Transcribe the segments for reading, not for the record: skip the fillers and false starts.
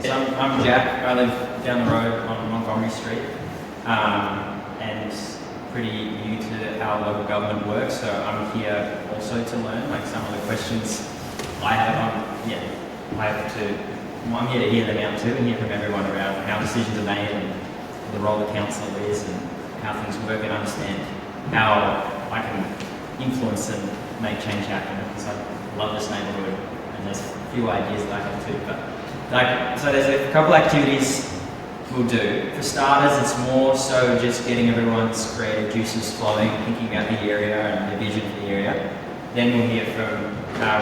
So I'm Jack. I live down the road on Montgomery Street, and pretty new to how local government works. So I'm here also to learn, like some of the questions I have. I'm here to hear them out too, and hear from everyone around how decisions are made and the role the council is, and how things work, and understand how I can influence and make change happen. Because I love this neighbourhood, and there's a few ideas that I have too. So there's a couple activities we'll do. For starters, it's more so just getting everyone's creative juices flowing, thinking about the area and the vision for the area. Then we'll hear from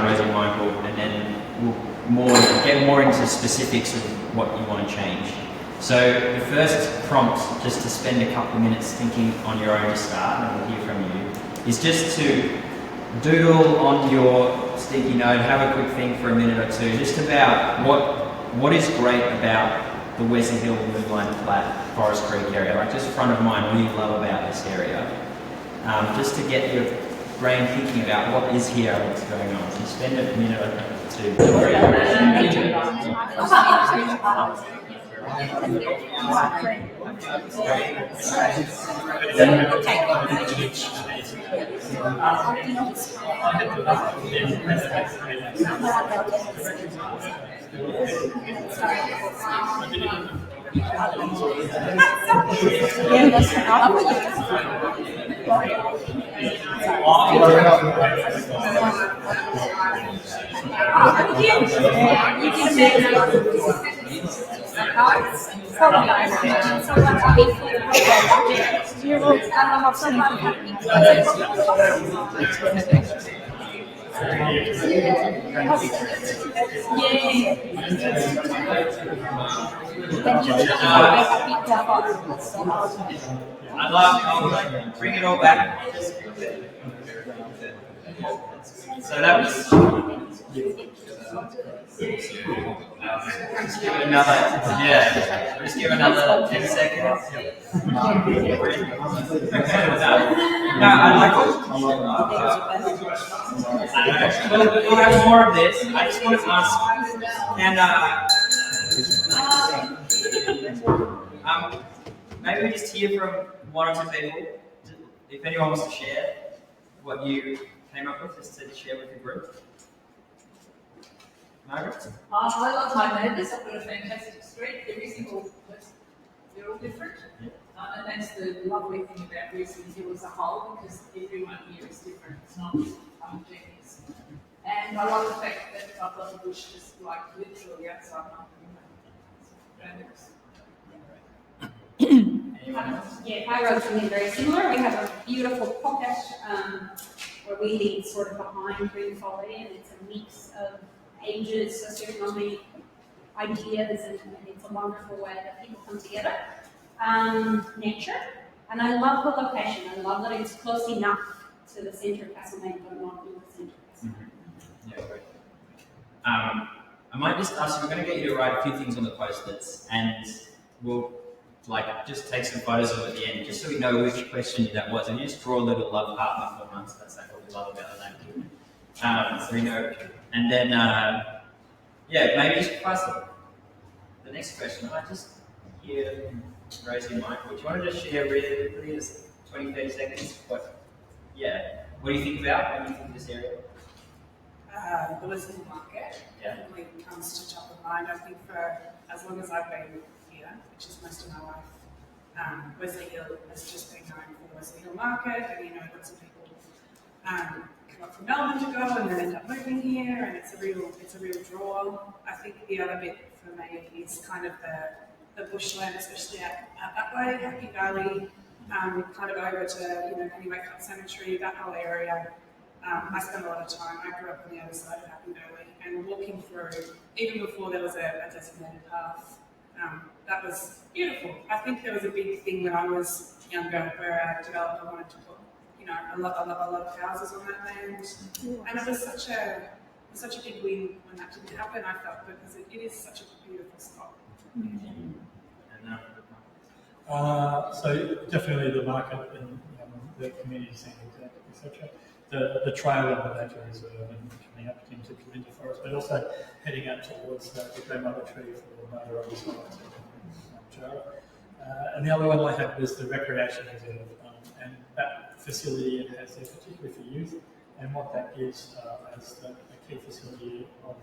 Rosie and Michael, and then we'll get more into specifics of what you want to change. So the first prompt, just to spend a couple of minutes thinking on your own to start, and we'll hear from you, is just to doodle on your sticky note, have a quick think for a minute or two, just about what is great about the Wesley Hill, Moonline, Flat, Forest Creek area, like just front of mind, what do you love about this area? Just to get your brain thinking about what is here, what's going on. So spend a minute or two. I'll bring it all back. So that was. Just give it another 10 seconds. No, I like we'll have more of this. I just want to ask, maybe we just hear from one or two people. If anyone wants to share what you came up with, just to share with the group. Margaret? I love my neighbours. I've got a fantastic street. Every single person, they're all different. Yeah. And that's the lovely thing about Wesley Hill as a whole, because everyone here is different. It's not homogeneous. And I love the fact that I've got the bush just like literally outside my window. Yeah, my roads are very similar. We have a beautiful pocket where we live sort of behind Green Folly, and it's a mix of ages, socioeconomic ideas, and it's a wonderful way that people come together. Nature, and I love the location. I love that it's close enough to the centre of Castlemaine, but not in the centre of Castlemaine. Yeah, great. I might just ask you, we're going to get you to write a few things on the post-its, and we'll just take some photos of it at the end, just so we know which question that was, and you just draw a little love heart in 4 months. That's like what we love about that. So we know, and then maybe just pass the next question. I might just hear Rosie and Michael. Do you want to just share really quickly, just 20-30 seconds? What do you think about when you think of this area? The Wesley Hill Market definitely comes to top of mind. I think for as long as I've been here, which is most of my life, Wesley Hill has just been known for the Wesley Hill Market, and lots of people come up from Melbourne to go and then end up moving here, and it's a real draw. I think the other bit for me is kind of the bushland, especially out that way, Happy Valley, kind of over to Penny Wakefield Cemetery, that whole area. I spent a lot of time. I grew up on the other side of Happy Valley, and walking through, even before there was a designated path, that was beautiful. I think there was a big thing when I was younger where I developed. I wanted to put, a lot of houses on that land, and it was such a big win when that didn't happen. I felt, because it is such a beautiful spot. So definitely the market and the community centre, etc. the trail in the nature reserve and coming up into Kalinda Forest, but also heading up towards the grandmother tree for the motor on the side of Jarrah. And the other one I had was the recreation reserve, and that facility it has there, particularly for youth, and what that gives as the key facility of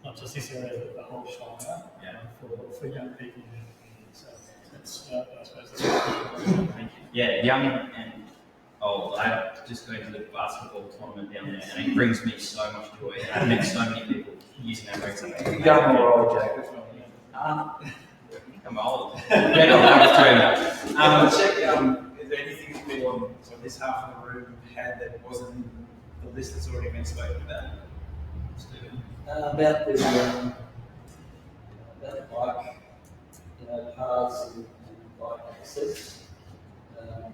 not just this area but the whole Shire for young people in the community. So that's I suppose that's Thank you. Yeah, young and old. I just go to the basketball tournament down there, and it brings me so much joy. I've met so many people using that program. Young or old, Jack? I'm old. Yeah, no, that's true. Check, is there anything that we on so this half of the room had that wasn't in the list that's already been spoken about? Stephen? About the bike, paths and bike access. And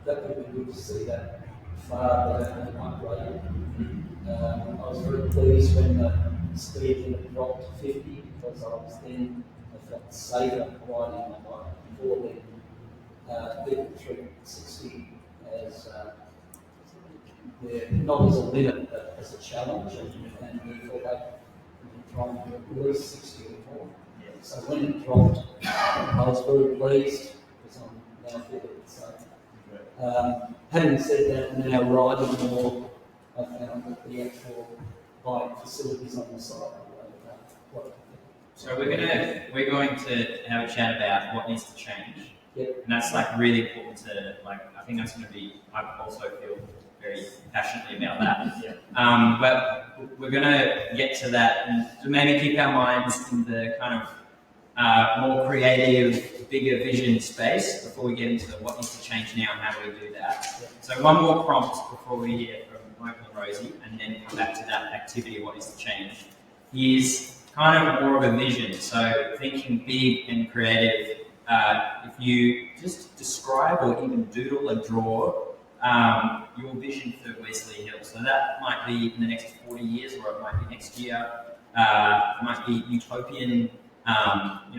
that would be good to see that far better than upgraded. I was very pleased when the speed limit dropped to 50 because I was then I felt safer riding my bike before then. People treat 60 as not as a limit but as a challenge, and therefore they try and do at least 60 or more. So when it dropped, I was very pleased because I'm now fit. So, having said that, now riding more, I found that the actual bike facilities on the site are quite. So we're going to have a chat about what needs to change. Yep. And that's like really important to I think that's going to be, I also feel very passionately about that. But we're going to get to that and to maybe keep our minds in the kind of more creative, bigger vision space before we get into what needs to change now and how do we do that. So one more prompt before we hear from Michael and Rosie, and then come back to that activity, what needs to change, is kind of more of a vision. So thinking big and creative. If you just describe or even doodle and draw your vision for Wesley Hill. So that might be in the next 40 years, or it might be next year. It might be utopian,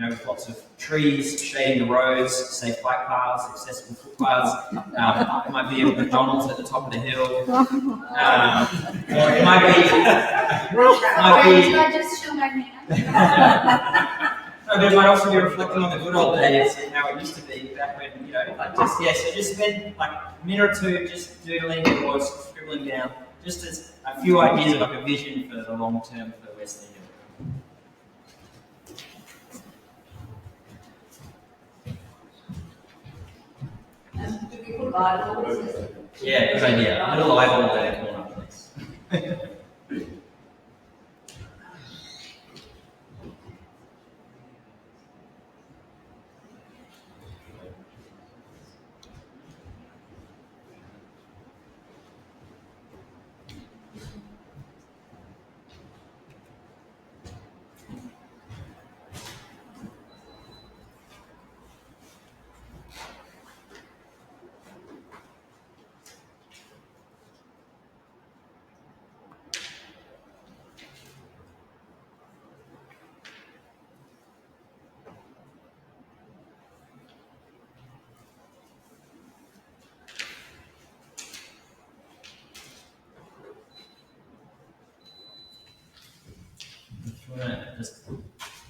with lots of trees shading the roads, safe bike paths, accessible footpaths. It might be a McDonald's at the top of the hill. Or it might be No, but it might also be reflecting on the good old days and how it used to be back when, so just spend like a minute or two just doodling or scribbling down, just as a few ideas of like a vision for the long term for Wesley Hill. Do we put eyeballs? Yeah, good idea. A little eyeball in the corner, please.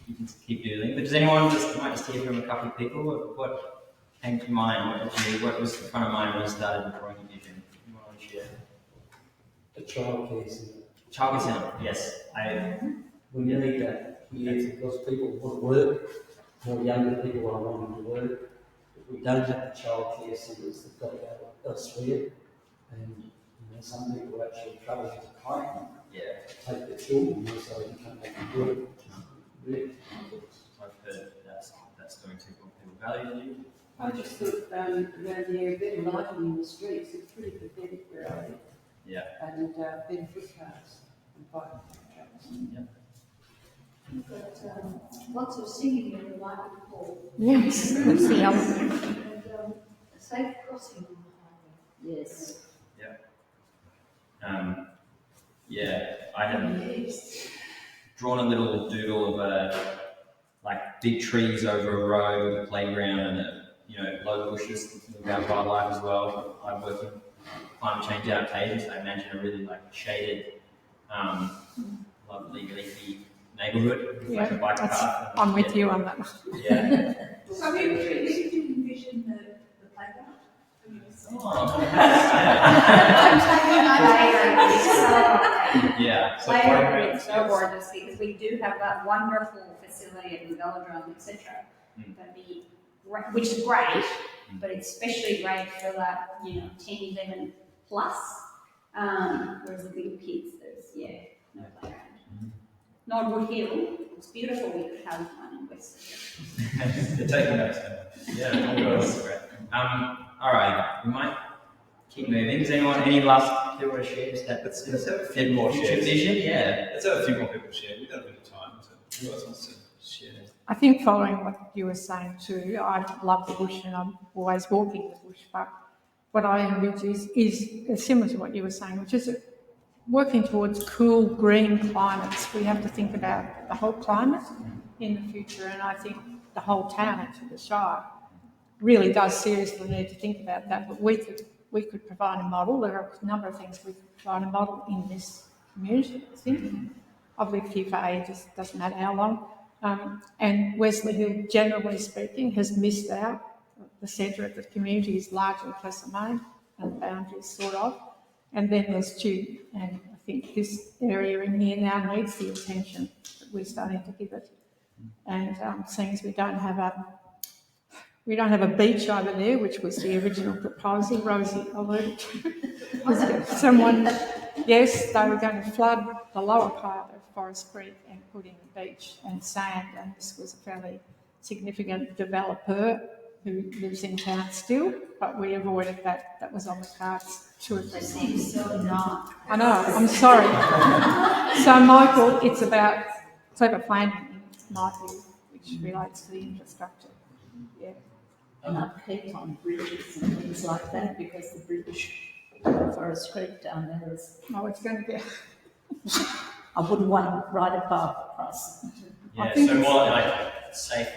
You can keep doing. But does anyone might just hear from a couple of people? What came to mind? What was in front of mind when you started drawing your vision? You want to share? The childcare centre. Childcare centre. Yes, We need that here because people want to work, more younger people are wanting to work. If we don't have the childcare centres, they've got to go elsewhere. And some people actually travel to Clayton, take their children so they can come back and work. Really. I've heard that's going to people value you. I just thought around the area, better lighting in the streets, it's pretty pathetic where I live. Yeah. And better footpaths and bike tracks. Yeah. You've got lots of singing in the library hall. Yes, that's the other. And a safe crossing on the highway. Yes. I had drawn a little doodle of big trees over a road with a playground and low bushes, thinking about wildlife as well. I'm working climate change adaptations. I imagine a really like shaded, lovely leafy neighbourhood with like a bike path. I'm with you on that. Yeah. So where did you envision the playground? Yeah. So Playground is so gorgeous because we do have that wonderful facility in the velodrome, etc. Which is great, but it's especially great for that, 10, 11 plus. Whereas the little kids, there's no playground. Nordwood Hill, it's beautiful. We could have one in Wesley Hill. They're taking notes. Yeah, that's great. All right, we might keep moving. Does anyone any last people want to share? Just that Let's have a few more shares. vision? Yeah. Let's have a few more people share. We've got a bit of time. So who else wants to share? I think following what you were saying too, I love the bush and I'm always walking the bush, but what I envisage is similar to what you were saying, which is working towards cool green climates. We have to think about the whole climate in the future, and I think the whole town, actually the Shire, really does seriously need to think about that. But we could provide a model. There are a number of things we could provide a model in this community, I think. I've lived here for ages, doesn't matter how long. And Wesley Hill, generally speaking, has missed out. The centre of the community is largely Castlemaine and the boundaries sort of. And then there's Tube, and I think this area in here now needs the attention that we're starting to give it. And seeing as we don't have a beach over there, which was the original proposal, Rosie alluded to. Someone, yes, they were going to flood the lower part of Forest Creek and put in a beach and sand, and this was a fairly significant developer who lives in town still, but we avoided that. That was on the cards 2 or 3 times. Seems so dark. I know, I'm sorry. So, Michael, it's about clever planning, my view, which relates to the infrastructure. Yeah. And upkeep on bridges and things like that, because the bridge, Forest Creek down there is, Oh, it's going to be. I wouldn't want to ride a bike across. Yeah, so more like safe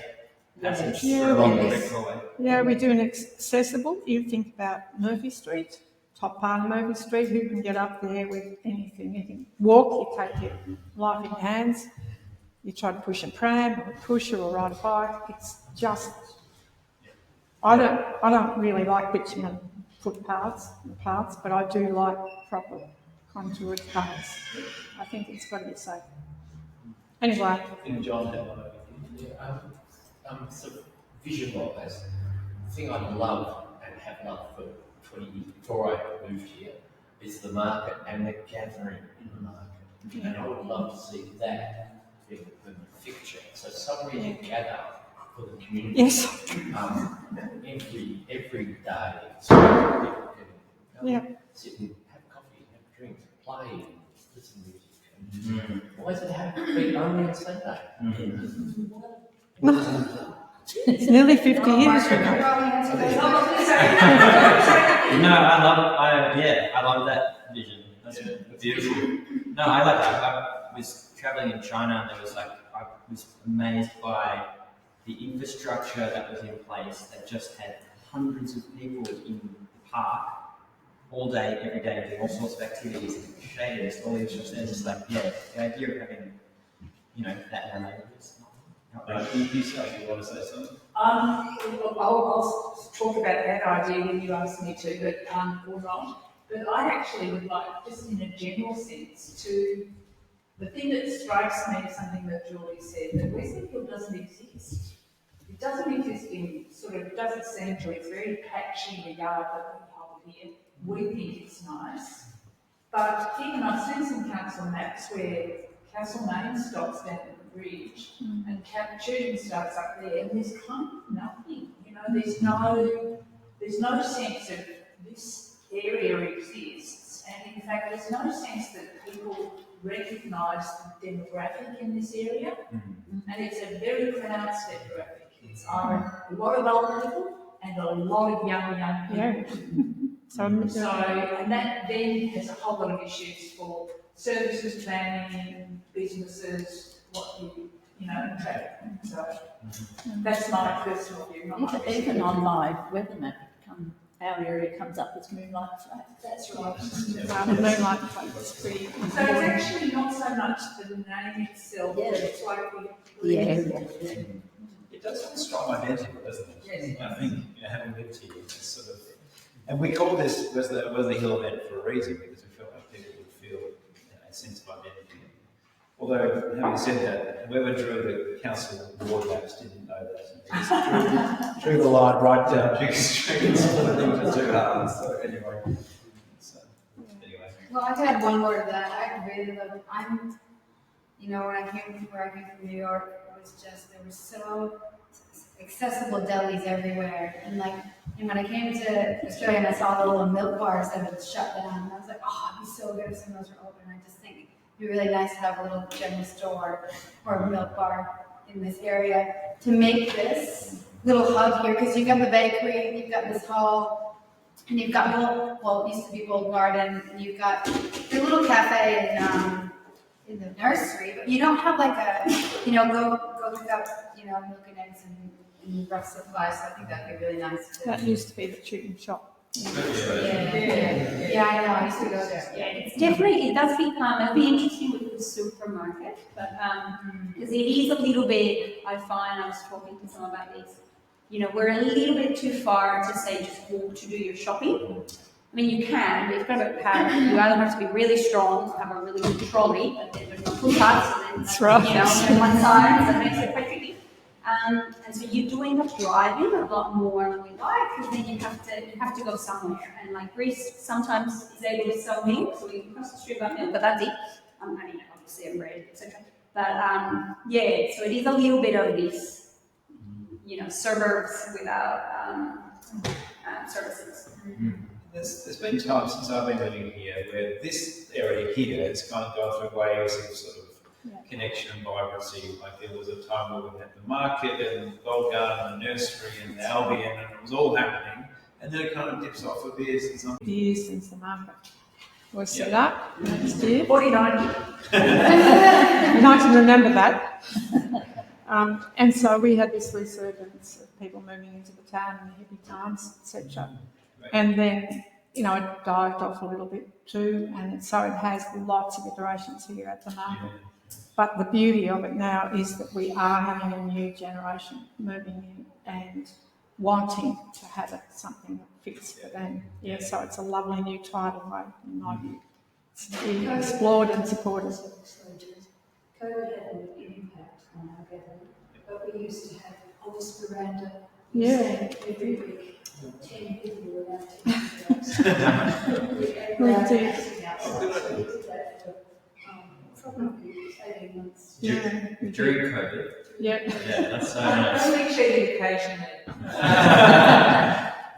passage Yeah, along the yes. Creek Highway. Yeah, we're doing accessible. You think about Murphy Street, top part of Murphy Street, who can get up there with anything? You can walk, you take your life in your hands, you try to push a pram or a pusher or ride a bike. It's just, I don't really like bitumen footpaths and paths, but I do like proper contoured paths. I think it's got to be safe. Anyway, I think John had one over here. Yeah, sort of visualise. The thing I love and have loved for 20 years before I moved here is the market and the gathering in the market. And I would love to see that being the fixture. So somewhere to gather for the community. yes, Every day, so people can yeah. sit and have coffee, have drinks, play, and listen to music. And why does it have to be only on Sunday? It's nearly 50 years, you know. No, I love that vision. That's beautiful. No, I was traveling in China and I was amazed by the infrastructure that was in place that just had hundreds of people in the park all day, every day, doing all sorts of activities, and shaded, all these just the idea of having, that in our neighbourhoods. You want to say something? I'll talk about that idea when you ask me to, or not. But I actually would like, just in a general sense, the thing that strikes me is something that Julie said, that Wesley Hill doesn't exist. It doesn't exist it doesn't seem to, it's very patchy, the yard that we hold here. We think it's nice. But even I've seen some council maps where Castlemaine stops down at the bridge and Tooting starts up there, and there's kind of nothing. There's no sense of this area exists, and in fact, there's no sense that people recognise the demographic in this area, and it's a very pronounced demographic. It's a lot of old people and a lot of young people. Yeah. So, and that then has a whole lot of issues for services, planning, businesses, traffic. So that's my personal view. Even on my weather map, it our area comes up as Moonlight Flat. That's right. Moonlight Flat's pretty So it's important. actually not so much the name itself, but it's like the. Yeah. It does have a strong identity, doesn't it? Yes. I think, having lived here, it's sort of, and we call this Wesley Hill event for a reason, because we felt like people would feel a sense of identity. Although, having said that, whoever drew the council ward maps didn't know that. They just drew the line right down Duke Street and split things into two halves. So anyway. Well, I've had one more of that. I really love. When I came from New York, it was just there were so accessible delis everywhere, and when I came to Australia and I saw the little milk bars that had shut down, and I was like, oh, it'd be so good if some of those were open. I just think it'd be really nice to have a little general store or a milk bar in this area to make this little hub here, because you've got the bakery, you've got this hall, and you've got it used to be Gold Garden, and you've got the little cafe in the nursery, but you don't have like a, go pick up, milk and eggs and rough supplies. So I think that'd be really nice. That used to be the chicken shop. Yeah, I know. I used to go there. Yeah, it does become, it'll be interesting with the supermarket, but, because it is a little bit, I find, I was talking to someone about this, we're a little bit too far to say just walk to do your shopping. I mean, you can, but you've got to you either have to be really strong, have a really good trolley, but then there's no full carts, and then, That's right. on one side, so that makes it quite tricky. And so you're doing the driving a lot more than we like, because then you have to go somewhere. And like Greece sometimes is able to sell milk, so we can cross the street about milk, but that's it. Obviously and bread, etc. But so it is a little bit of this, suburbs without services. There's been times since I've been living here where this area here has kind of gone through waves of sort of connection and vibrancy. Like there was a time where we had the market and the Gold Garden and the nursery and the Albion, and it was all happening. And then it kind of dips off a bit and something. Years since the market was set up next year. 49. I can remember that. And so we had this resurgence of people moving into the town in the hippie times, etc. And then, it dived off a little bit too, and so it has lots of iterations here at the market. But the beauty of it now is that we are having a new generation moving in and wanting to have it something that fits for them. So it's a lovely new tidal wave, in my view. It's being explored and supported. COVID had an impact on our gathering, but we used to have on this veranda every week. 10 people were allowed to We did. probably 18 months. During COVID. Yeah. Yeah, that's so nice. Only cheated occasionally.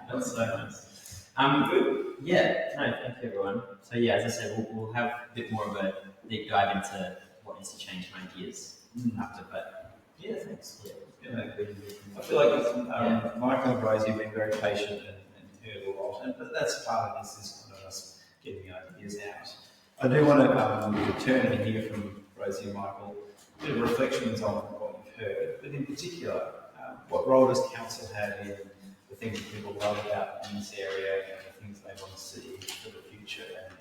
That's so nice. Thank you everyone. So as I said, we'll have a bit more of a deep dive into what needs to change in ideas after, but thanks. I feel like Michael and Rosie have been very patient and heard a lot, but that's part of this is kind of us getting the ideas out. I do want to return and hear from Rosie and Michael a bit of reflections on what you've heard, but in particular, what role does council have in the things that people love about in this area and the things they want to see for the future, and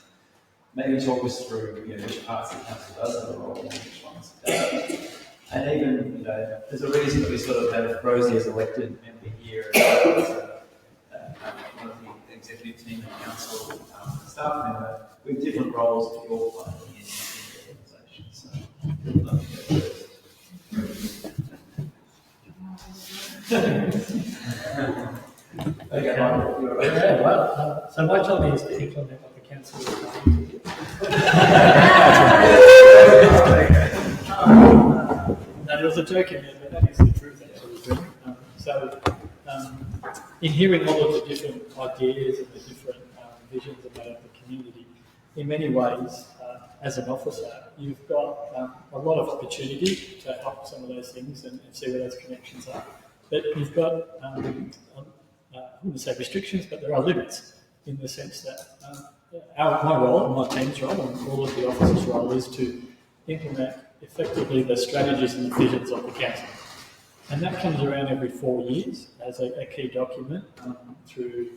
maybe talk us through which parts the council does have a role and which ones it does. And even, there's a reason that we sort of have Rosie as elected member here as one of the executive team and council staff member with different roles that you're playing in the organisation. So, I'd love to go So my job is to implement what the council is trying to do. There was a joke in there, but that is the truth actually. In hearing all of the different ideas and the different visions about the community, in many ways, as an officer, you've got a lot of opportunity to help some of those things and see where those connections are. But you've got, I wouldn't say restrictions, but there are limits in the sense that my role and my team's role and all of the officers' role is to implement effectively the strategies and the visions of the council. And that comes around every 4 years as a key document through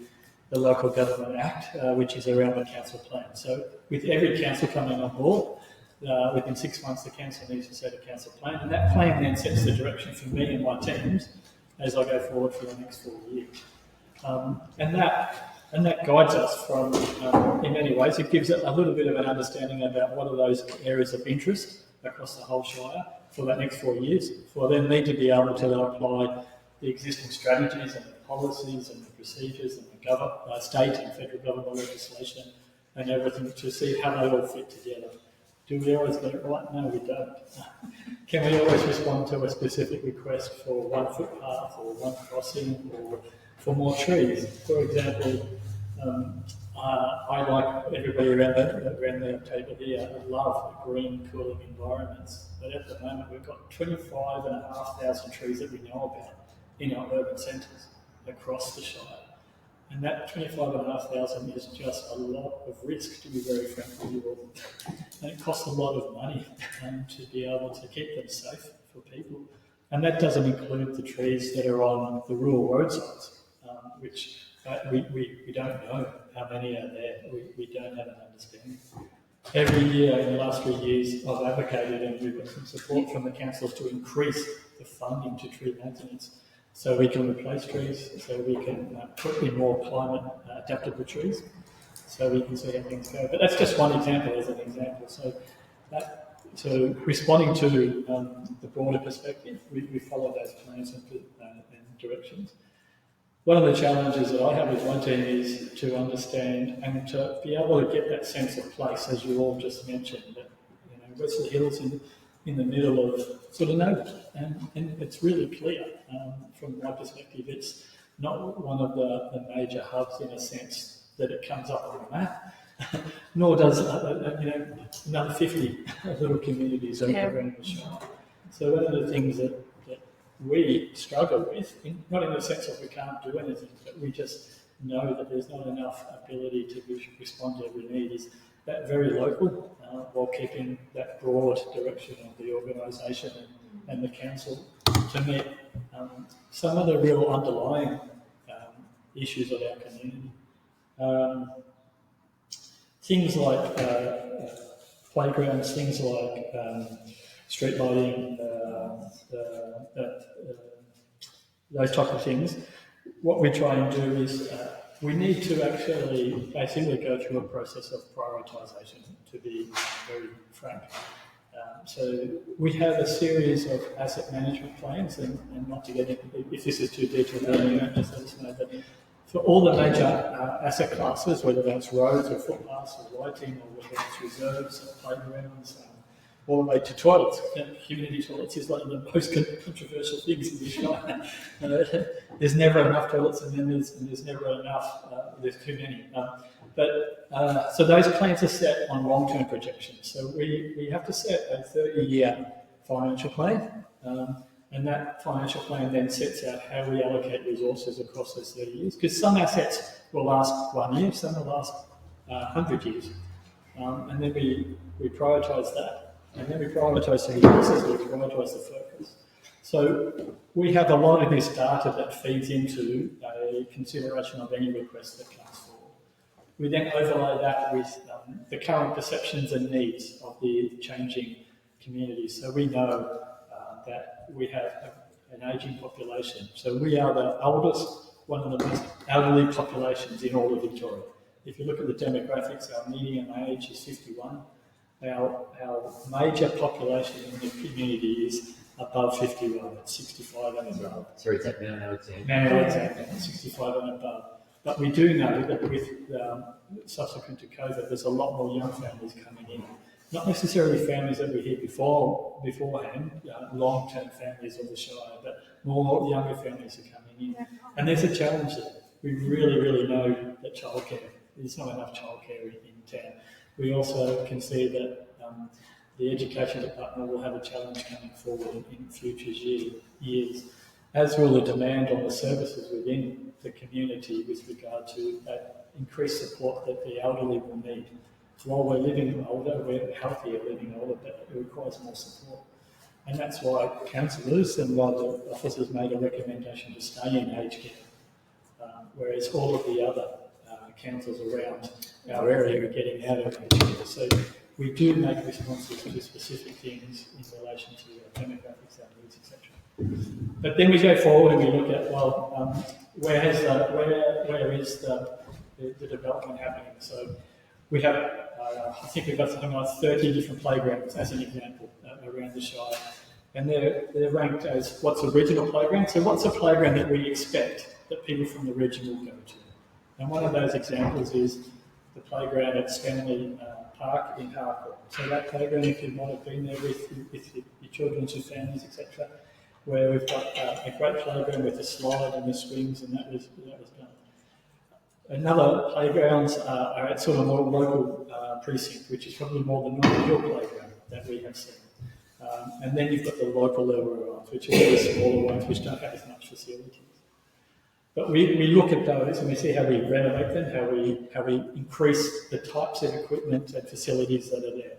the Local Government Act, which is around the council plan. So with every council coming on board, within 6 months the council needs to set a council plan, and that plan then sets the direction for me and my teams as I go forward for the next 4 years. And that guides us from, in many ways, it gives it a little bit of an understanding about what are those areas of interest across the whole Shire for that next 4 years, for them need to be able to apply the existing strategies and the policies and the procedures and the state and federal government legislation and everything to see how they all fit together. Do we always get it right? No, we don't. Can we always respond to a specific request for one footpath or one crossing or for more trees? For example, I like everybody around the table here, I love green, cooling environments. But at the moment, we've got 25,500 trees that we know about in our urban centres across the Shire. And that 25,500 is just a lot of risk, to be very frank with you all. And it costs a lot of money to be able to keep them safe for people. And that doesn't include the trees that are on the rural roadsides, which we don't know how many are there. We don't have an understanding. Every year in the last 3 years, I've advocated and we've got some support from the councils to increase the funding to tree maintenance so we can replace trees, so we can put in more climate adaptable trees, so we can see how things go. But that's just one example as an example. So responding to the broader perspective, we follow those plans and directions. One of the challenges that I have with my team is to understand and to be able to get that sense of place, as you all just mentioned, that Wesley Hill's in the middle of sort of nowhere, and it's really clear from my perspective. It's not one of the major hubs in a sense that it comes up on the map, nor does another 50 little communities around the Shire. So one of the things that we struggle with, not in the sense that we can't do anything, but we just know that there's not enough ability to respond to every need, is that very local, while keeping that broad direction of the organisation and the council to meet some of the real underlying issues of our community. Things like playgrounds, things like street lighting, those type of things. What we try and do is we need to actually basically go through a process of prioritisation, to be very frank. So we have a series of asset management plans, and not to get into, if this is too detailed, just let us know, but for all the major asset classes, whether that's roads or footpaths or lighting, or whether it's reserves or playgrounds, all the way to toilets. Community toilets is one of the most controversial things in the Shire. There's never enough toilets, and then there's never enough. There's too many. So those plans are set on long-term projections. So we have to set a 30-year financial plan, and that financial plan then sets out how we allocate resources across those 30 years. Because some assets will last 1 year, some will last 100 years, and then we prioritise that. And then we prioritise the resources, we prioritise the focus. So we have a lot of this data that feeds into a consideration of any request that comes forward. We then overlay that with the current perceptions and needs of the changing communities. So we know that we have an ageing population. So we are the oldest, one of the most elderly populations in all of Victoria. If you look at the demographics, our median age is 51. Our major population in the community is above 51, it's 65 and above. Sorry, is that Mount Alexander? Mount Alexander, 65 and above. But we do know that with subsequent to COVID, there's a lot more young families coming in. Not necessarily families that were here beforehand, long-term families of the Shire, but more younger families are coming in. And there's a challenge there. We really, really know that childcare, there's not enough childcare in town. We also can see that the Education Department will have a challenge coming forward in future years, as will the demand on the services within the community with regard to that increased support that the elderly will need. While we're living older, we're healthier living older, but it requires more support. And that's why councillors and why the officers made a recommendation to stay in aged care, whereas all of the other councils around our area are getting out of each year. So we do make responses to specific things in relation to our demographics, our needs, etc. But then we go forward and we look at, well, where is the development happening? So we have, I think we've got something like 30 different playgrounds as an example around the Shire. And they're ranked as what's a regional playground. So what's a playground that we expect that people from the region will go to? And one of those examples is the playground at Stanley Park in Harcourt. So that playground, if you might have been there with your children, your families, etc., where we've got a great playground with a slide and the swings, and that was done. Another playgrounds are at sort of more local precinct, which is probably more the Northern Hill playground that we have seen. And then you've got the local level ones, which are the smaller ones, which don't have as much facilities. But we look at those and we see how we renovate them, how we increase the types of equipment and facilities that are there.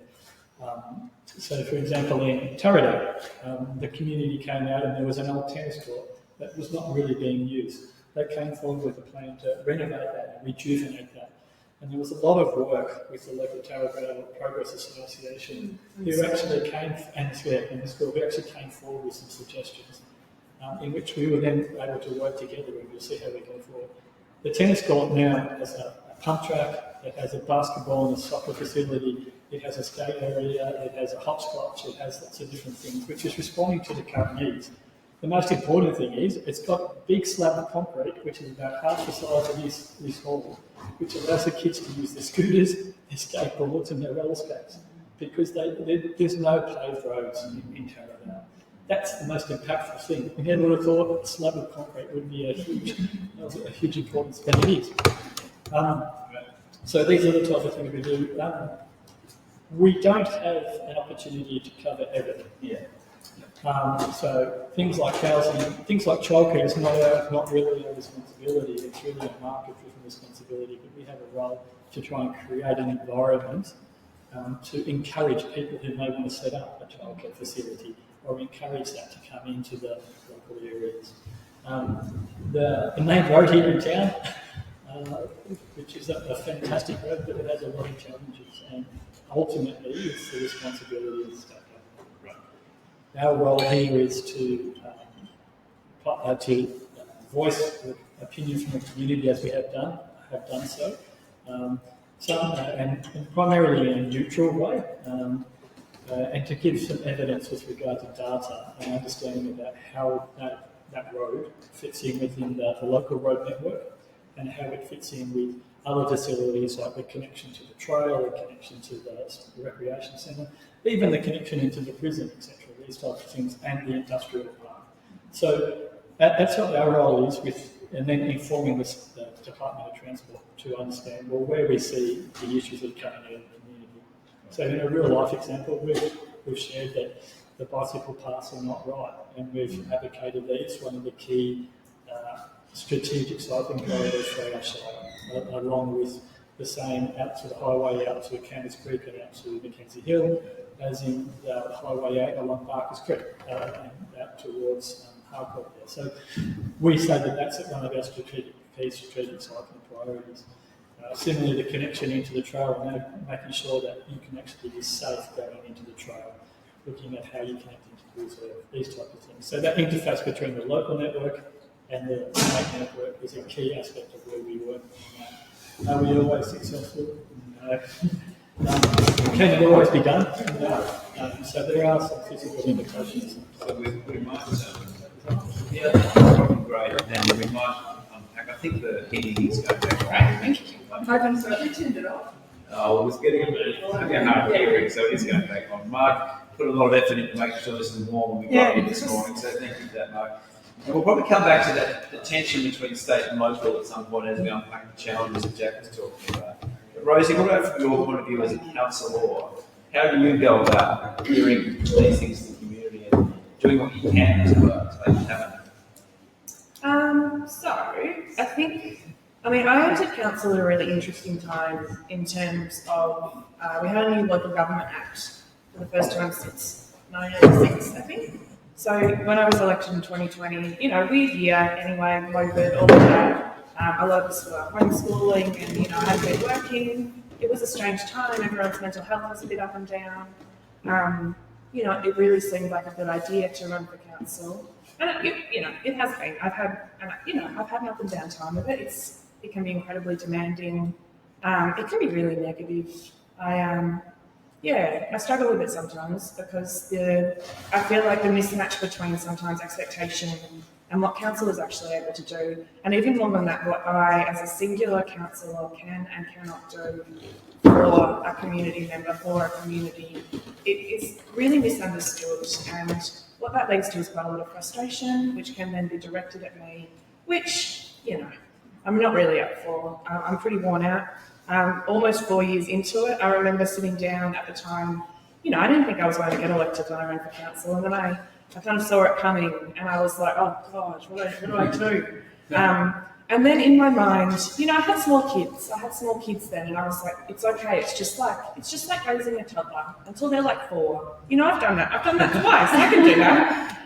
So, for example, in Turriday, the community came out and there was an old tennis court that was not really being used. They came forward with a plan to renovate that and rejuvenate that. And there was a lot of work with the local Turriday Progress Association who actually came, and the school, who actually came forward with some suggestions in which we were then able to work together, and we'll see how we go forward. The tennis court now has a pump track, it has a basketball and a soccer facility, it has a skate area, it has a hopscotch, it has lots of different things, which is responding to the current needs. The most important thing is it's got a big slab of concrete, which is about half the size of this hall, which allows the kids to use their scooters, their skateboards and their roller skates, because there's no paved roads in Taradale. That's the most impactful thing. We never would have thought a slab of concrete would be a huge importance, but it is. So these are the types of things we do. We don't have an opportunity to cover everything. So things like housing, things like childcare is not really our responsibility. It's really a market-driven responsibility, but we have a role to try and create an environment to encourage people who may want to set up a childcare facility or encourage that to come into the local areas. The main road here in town, which is a fantastic road, but it has a lot of challenges, and ultimately it's the responsibility of the state government. Our role here is to voice the opinions from the community as we have done so, and primarily in a neutral way. And to give some evidence with regard to data and understanding about how that road fits in within the local road network and how it fits in with other facilities like the connection to the trail, the connection to the recreation centre, even the connection into the prison, etc., these types of things, and the industrial park. So that's what our role is and then informing the Department of Transport to understand, well, where we see the issues that are coming out of the community. So in a real life example, we've shared that the bicycle paths are not right, and we've advocated that it's one of the key strategic cycling corridors for our Shire, along with the same out to the highway, out to Candice Creek and out to Mackenzie Hill, as in the Highway 8 along Parkers Creek and out towards Harcourt there. So we say that that's one of our key strategic cycling priorities. Similarly, the connection into the trail, making sure that you can actually be safe going into the trail, looking at how you connect into the reserve, these types of things. So that interface between the local network and the state network is a key aspect of where we work on that. Are we always successful? No. Can it always be done? No. So there are some physical limitations. So we might, great, and we might unpack. I think the heating is going back. Thank you. I'm hoping so. You turned it off. Oh, it was getting a bit hard hearing, so it's going back on. Mark put a lot of effort into making sure this is warm when we got in this morning, so thank you for that, Mark. And we'll probably come back to the tension between state and local at some point as we unpack the challenges that Jack was talking about. But Rosie, what about from your point of view as a councillor? How do you go about hearing these things to the community and doing what you can as well to make it happen? So, I entered council at a really interesting time in terms of, we had a new local government act for the first time since 1996, I think. So when I was elected in 2020, weird year anyway, COVID, all of that. A lot of us were homeschooling and, you know, I had been working. It was a strange time. Everyone's mental health was a bit up and down. You know, it really seemed like a good idea to run for council. And, it has been. I've had an up and down time with it. It can be incredibly demanding. It can be really negative. I struggle with it sometimes because I feel like the mismatch between sometimes expectation and what council is actually able to do, and even more than that, what I, as a singular councillor, can and cannot do for a community member, for a community, it's really misunderstood. And what that leads to is quite a lot of frustration, which can then be directed at me, which, I'm not really up for. I'm pretty worn out. Almost 4 years into it, I remember sitting down at the time, I didn't think I was going to get elected when I ran for council, and then I kind of saw it coming, and I was like, oh gosh, what do I do? And then in my mind, I had small kids then, and I was like, it's okay, it's just like raising a toddler until they're like 4. I've done that twice, I can do that.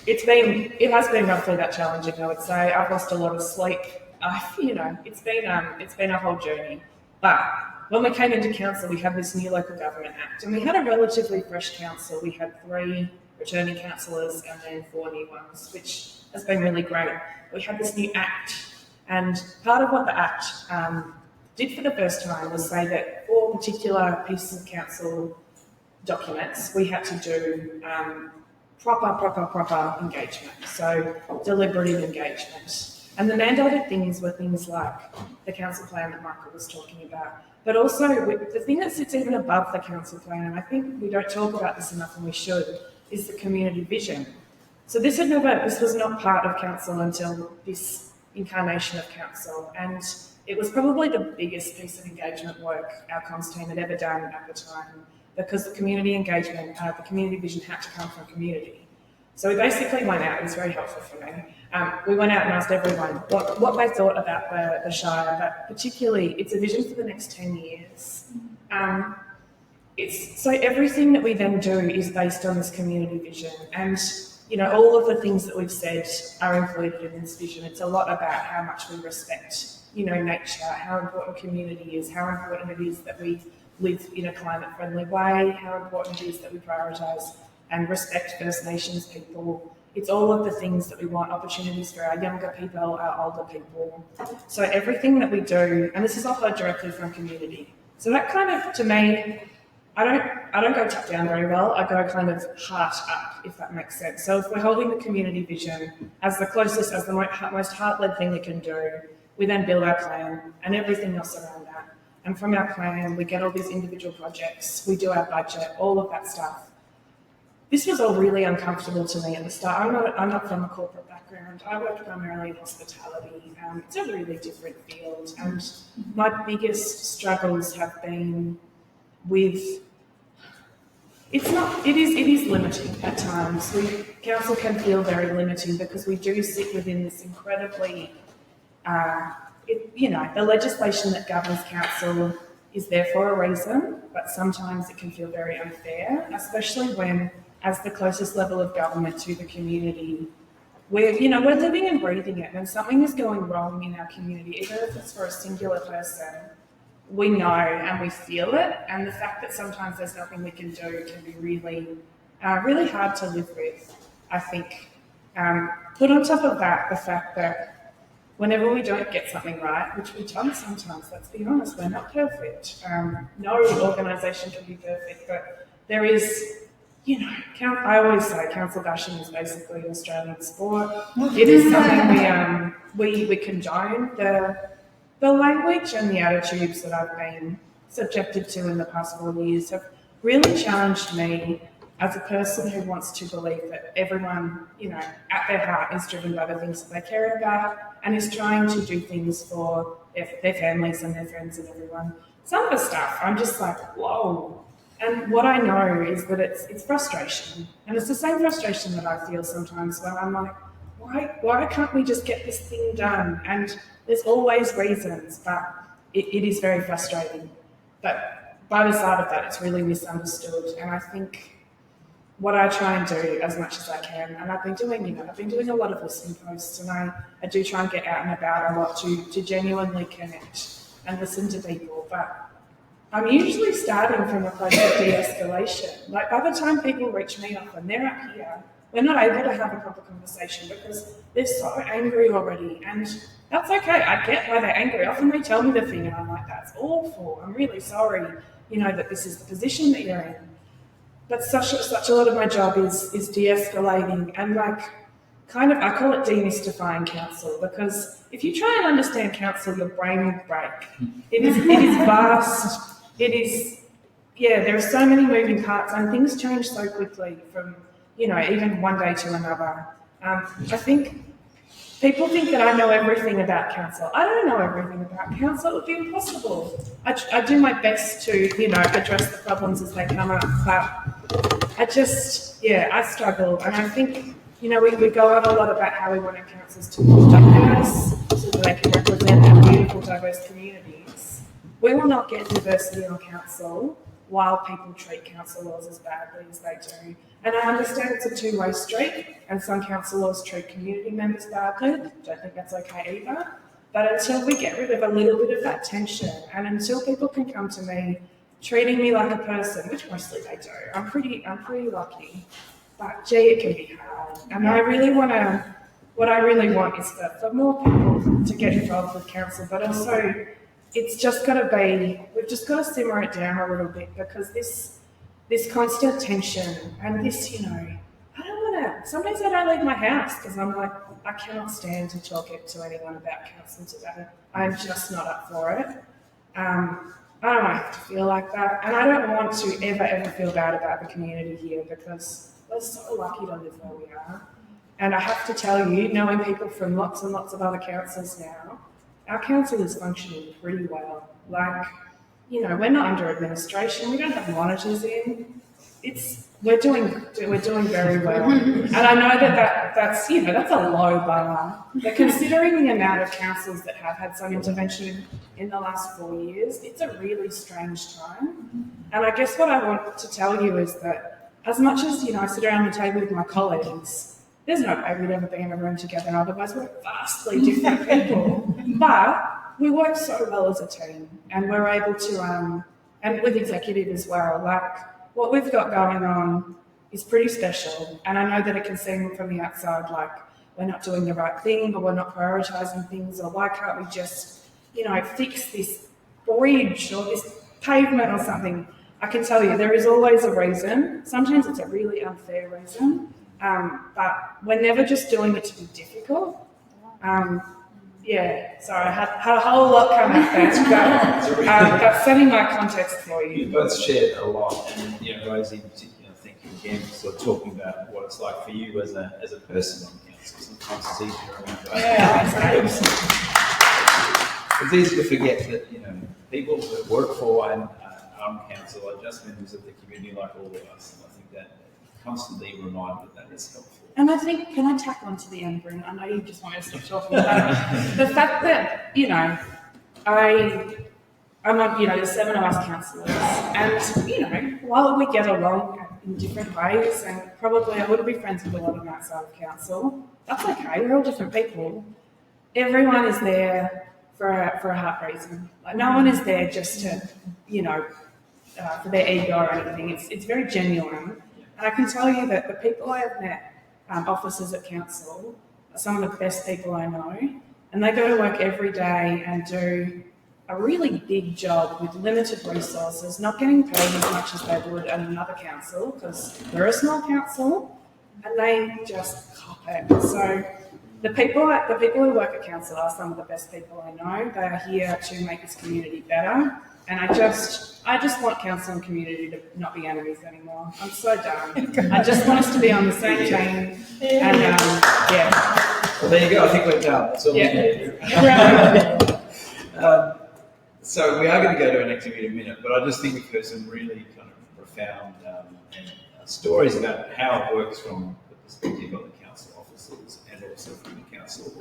It has been roughly that challenging, I would say. I've lost a lot of sleep. It's been a whole journey. But when we came into council, we had this new Local Government Act, and we had a relatively fresh council. We had 3 returning councillors and then 4 new ones, which has been really great. We had this new act, and part of what the act did for the first time was say that for particular pieces of council documents, we had to do proper engagement, so deliberative engagement. And the mandated things were things like the council plan that Michael was talking about, but also the thing that sits even above the council plan, and I think we don't talk about this enough and we should, is the community vision. So this was not part of council until this incarnation of council, and it was probably the biggest piece of engagement work our comms team had ever done at the time, because the community engagement, the community vision had to come from community. So we basically went out, it was very helpful for me. We went out and asked everyone what they thought about the Shire, but particularly it's a vision for the next 10 years. So everything that we then do is based on this community vision, and all of the things that we've said are included in this vision. It's a lot about how much we respect, nature, how important community is, how important it is that we live in a climate-friendly way, how important it is that we prioritise and respect First Nations people. It's all of the things that we want, opportunities for our younger people, our older people. So everything that we do, and this is all heard directly from community. So that kind of, to me, I don't go top down very well. I go kind of heart up, if that makes sense. So if we're holding the community vision as the closest, as the most heart-led thing we can do, we then build our plan and everything else around that. And from our plan, we get all these individual projects, we do our budget, all of that stuff. This was all really uncomfortable to me at the start. I'm not from a corporate background. I worked primarily in hospitality. It's a really different field, and my biggest struggles have been with. It is limiting at times. Council can feel very limiting because we do sit within this incredibly, the legislation that governs council is there for a reason, but sometimes it can feel very unfair, especially when, as the closest level of government to the community, we're living and breathing it. When something is going wrong in our community, even if it's for a singular person, we know and we feel it. And the fact that sometimes there's nothing we can do can be really, really hard to live with, I think. Put on top of that, the fact that whenever we don't get something right, which we don't sometimes, let's be honest, we're not perfect. No organisation can be perfect, but there is, I always say council bashing is basically an Australian sport. It is something we condone. The language and the attitudes that I've been subjected to in the past 4 years have really challenged me as a person who wants to believe that everyone, at their heart is driven by the things that they care about and is trying to do things for their families and their friends and everyone. Some of the stuff, I'm just like, whoa. And what I know is that it's frustration. And it's the same frustration that I feel sometimes when I'm like, why can't we just get this thing done? And there's always reasons, but it is very frustrating. But by the side of that, it's really misunderstood. And I think what I try and do as much as I can, and I've been doing a lot of listening posts, and I do try and get out and about a lot to genuinely connect and listen to people, but I'm usually starting from a place of de-escalation. Like by the time people reach me up and they're up here, we're not able to have a proper conversation because they're so angry already, and that's okay. I get why they're angry. Often they tell me the thing and I'm like, that's awful. I'm really sorry, that this is the position that you're in. But such a lot of my job is de-escalating and like kind of, I call it demystifying council, because if you try and understand council, your brain will break. It is vast. It is, there are so many moving parts and things change so quickly from, even one day to another. I think people think that I know everything about council. I don't know everything about council. It would be impossible. I do my best to, address the problems as they come up, but I struggle. And I think, we go on a lot about how we want our councils to be diverse so that they can represent our beautiful, diverse communities. We will not get diversity on council while people treat councillors as badly as they do. And I understand it's a two-way street, and some councillors treat community members badly. Don't think that's okay either. But until we get rid of a little bit of that tension, and until people can come to me treating me like a person, which mostly they do, I'm pretty lucky. But gee, it can be hard. And what I really want is for more people to get involved with council, but also we've just got to simmer it down a little bit, because this constant tension and this, sometimes I don't leave my house because I'm like, I cannot stand to talk to anyone about council today. I'm just not up for it. I don't want to have to feel like that. And I don't want to ever feel bad about the community here, because we're so lucky to live where we are. And I have to tell you, knowing people from lots and lots of other councils now, our council is functioning pretty well. Like, we're not under administration. We don't have monitors in. We're doing very well. And I know that's a low bar. But considering the amount of councils that have had some intervention in the last 4 years, it's a really strange time. And I guess what I want to tell you is that as much as, I sit around the table with my colleagues, there's no way we'd ever be in a room together, otherwise we're vastly different people. But we work so well as a team, and we're able to, and with executive as well, like what we've got going on is pretty special. And I know that it can seem from the outside like we're not doing the right thing, or we're not prioritising things, or why can't we just, fix this bridge or this pavement or something. I can tell you there is always a reason. Sometimes it's a really unfair reason. But we're never just doing it to be difficult. Sorry, I had a whole lot come up there, but setting my context for you. You both shared a lot, and Rosie in particular, thank you again for sort of talking about what it's like for you as a person on council. Sometimes it's easy to remember. It's easy to forget that people that work for and are on council are just members of the community like all of us, and I think that constantly reminded that is helpful. And I think, can I tack on to the end, Bryn? I know you just want me to stop talking about it. The fact that, I'm on, there's 7 of us councillors, and, while we get along in different ways, and probably I wouldn't be friends with a lot of them outside of council, that's okay, we're all different people. Everyone is there for a heart reason. Like, no one is there just to, for their ego or anything. It's very genuine. And I can tell you that the people I have met, officers at council, are some of the best people I know, and they go to work every day and do a really big job with limited resources, not getting paid as much as they would at another council, because we're a small council, and they just cop it. So the people who work at council are some of the best people I know. They are here to make this community better. And I just want council and community to not be enemies anymore. I'm so done. I just want us to be on the same team. And Well, there you go. I think we're done. That's all we can do. So we are going to go to an activity in a minute, but I just think we've heard some really kind of profound stories about how it works from the perspective of the council officers and also from the council.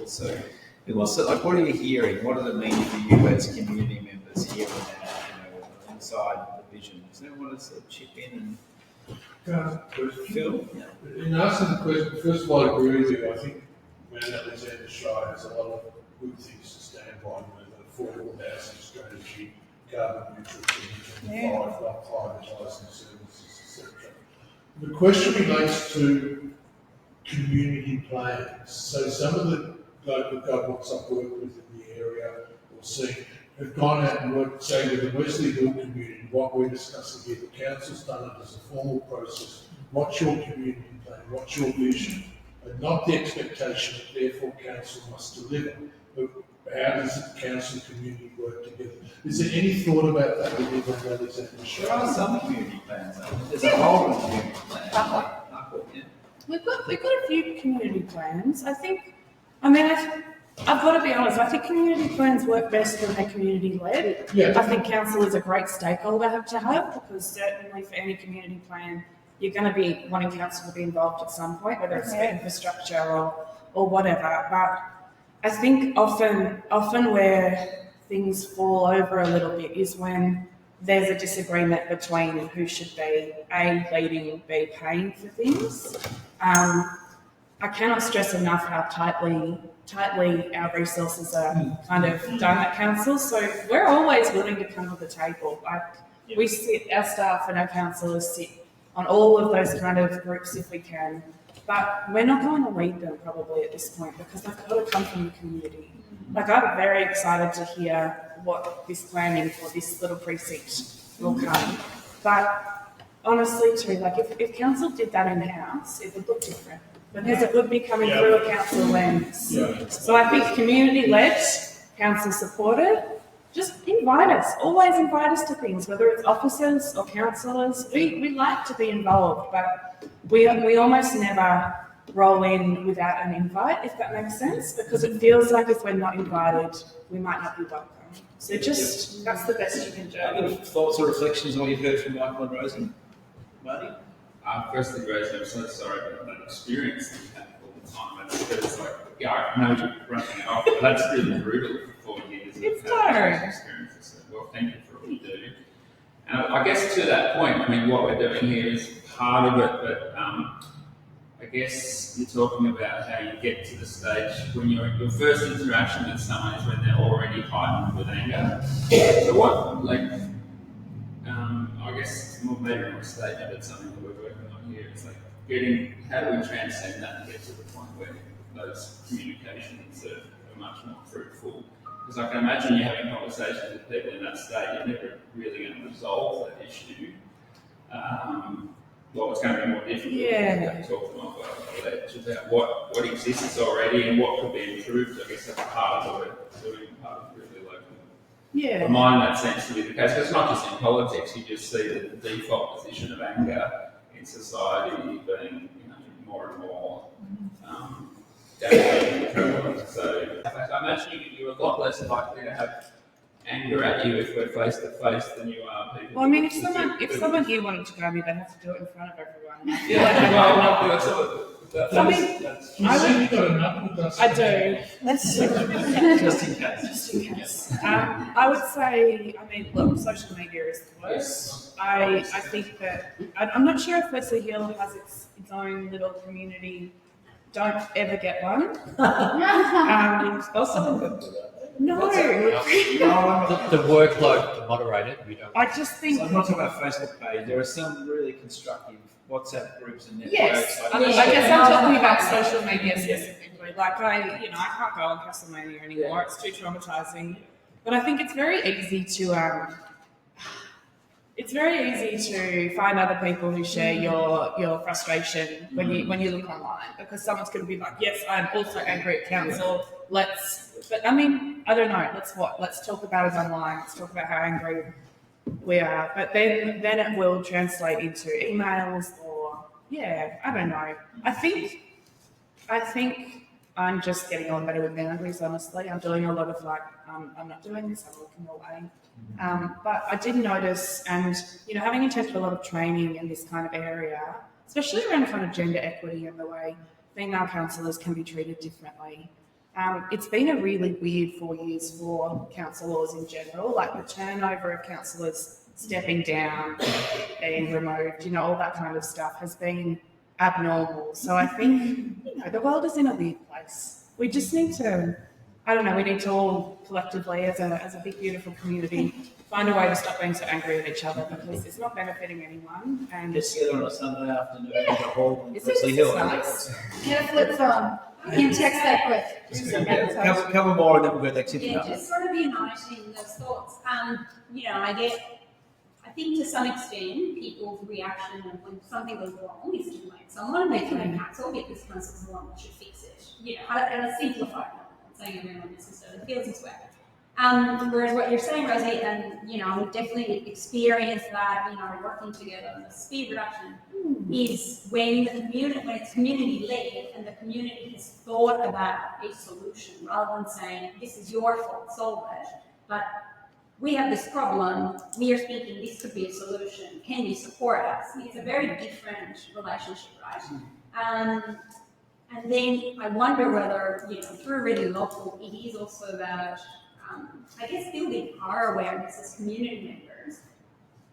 Also, like, what are you hearing? What does it mean for you as community members here and now, alongside the vision? Does anyone want to sort of chip in and Phil? In answer to the question, first of all, I agree with you. I think Mount Alexander Shire has a lot of good things to stand by with an affordable housing strategy, carbon neutral 2025, not privatising services, etc. The question relates to community plans. So some of the local governments I've worked with in the area or seen have gone out and worked, say, with the Wesley Hill community, what we're discussing here. The council's done it as a formal process. What's your community plan? What's your vision? And not the expectation that therefore council must deliver. But how does the council and community work together? Is there any thought about that within Mount Alexander There Shire? are some community plans. There's a whole lot of community plans. Yeah. We've got a few community plans. I've got to be honest, I think community plans work best when they're community led. Yeah. I think council is a great stakeholder to have, because certainly for any community plan, you're going to be wanting council to be involved at some point, whether it's for infrastructure or whatever. But I think often where things fall over a little bit is when there's a disagreement between who should be A, leading, B, paying for things. I cannot stress enough how tightly our resources are kind of done at council. So we're always willing to come to the table. We sit, our staff and our councillors sit on all of those kind of groups if we can. But we're not going to lead them probably at this point, because they've got to come from the community. Like, I'm very excited to hear what this planning for this little precinct will come. But honestly too, like if council did that in-house, it would look different, because it would be coming through a council lens. So I think community-led, council-supported, just invite us, always invite us to things, whether it's officers or councillors. We like to be involved, but we almost never roll in without an invite, if that makes sense, because it feels like if we're not invited, we might not be welcome. So just, that's the best you can do. Any thoughts or reflections on what you've heard from Michael and Rosie? Marty? Firstly, Rosie, I'm so sorry about that experience that you have all the time. It's like, yeah, I know you're brushing it off, but that's really brutal for 4 years. It's tiring. Experiences. So, well, thank you for all you do. And I guess to that point, I mean, what we're doing here is part of it, but I guess you're talking about how you get to the stage when your first interaction with someone is when they're already heightened with anger. So what, like, I guess more maybe not a statement, but something that we're working on here is like how do we transcend that and get to the point where those communications are much more fruitful? Because I can imagine you having conversations with people in that state, you're never really going to resolve that issue. Well, it's going to be more difficult to talk to them about what exists already and what could be improved. I guess that's part of what we're doing, part of really local. For mine, that seems to be the case. Because it's not just in politics, you just see the default position of anger in society being more and more damaging. So I imagine you're a lot less likely to have anger at you if we're face to face than you are people. Well, I mean, if someone here wanted to grab me, they have to do it in front of everyone. I do. Just in case. Just in case. I would say, I mean, look, social media is the worst. I think that, I'm not sure if Wesley Hill has its own little community. Don't ever get one. No. The workload to moderate it, we don't. I just think. So I'm not talking about Facebook page. There are some really constructive WhatsApp groups and networks. Yes, I guess I'm talking about social media specifically. Like I can't go on Castlemaine anymore. It's too traumatizing. But I think it's very easy to find other people who share your frustration when you look online, because someone's going to be like, yes, I'm also angry at council. But I mean, I don't know. Let's talk about it online. Let's talk about how angry we are. But then it will translate into emails or I don't know. I think I'm just getting on better with boundaries. Honestly, I'm doing a lot of I'm not doing this. I'm looking away. But I did notice, and having attended a lot of training in this kind of area, especially around kind of gender equity and the way female councillors can be treated differently. It's been a really weird 4 years for councillors in general. Like the turnover of councillors stepping down, being removed, you know, all that kind of stuff has been abnormal. So I think, you know, the world is in a weird place. We just need to, I don't know, we need to all collectively as a big, beautiful community find a way to stop being so angry at each other because it's not benefiting anyone. And Get together on a Sunday afternoon in the hall in It's Wesley just Hill. nice. Get a flip phone. You can text that quick. Couple more and then we'll go next Yeah, just sort of uniting those thoughts. You know, I think to some extent, people's reaction when something goes wrong is to blame someone, make an impact, or because council's the one that should fix it. You know, and I simplify it. I'm saying everyone necessarily feels this way. Whereas what you're saying, Rosie, and you know, definitely experienced that, you know, working together on the speed reduction is when it's community led and the community has thought about a solution rather than saying, this is your fault, solve it. But we have this problem, we are thinking this could be a solution, can you support us? It's a very different relationship, right? And then I wonder whether, you know, through really local, it is also about, I guess, building our awareness as community members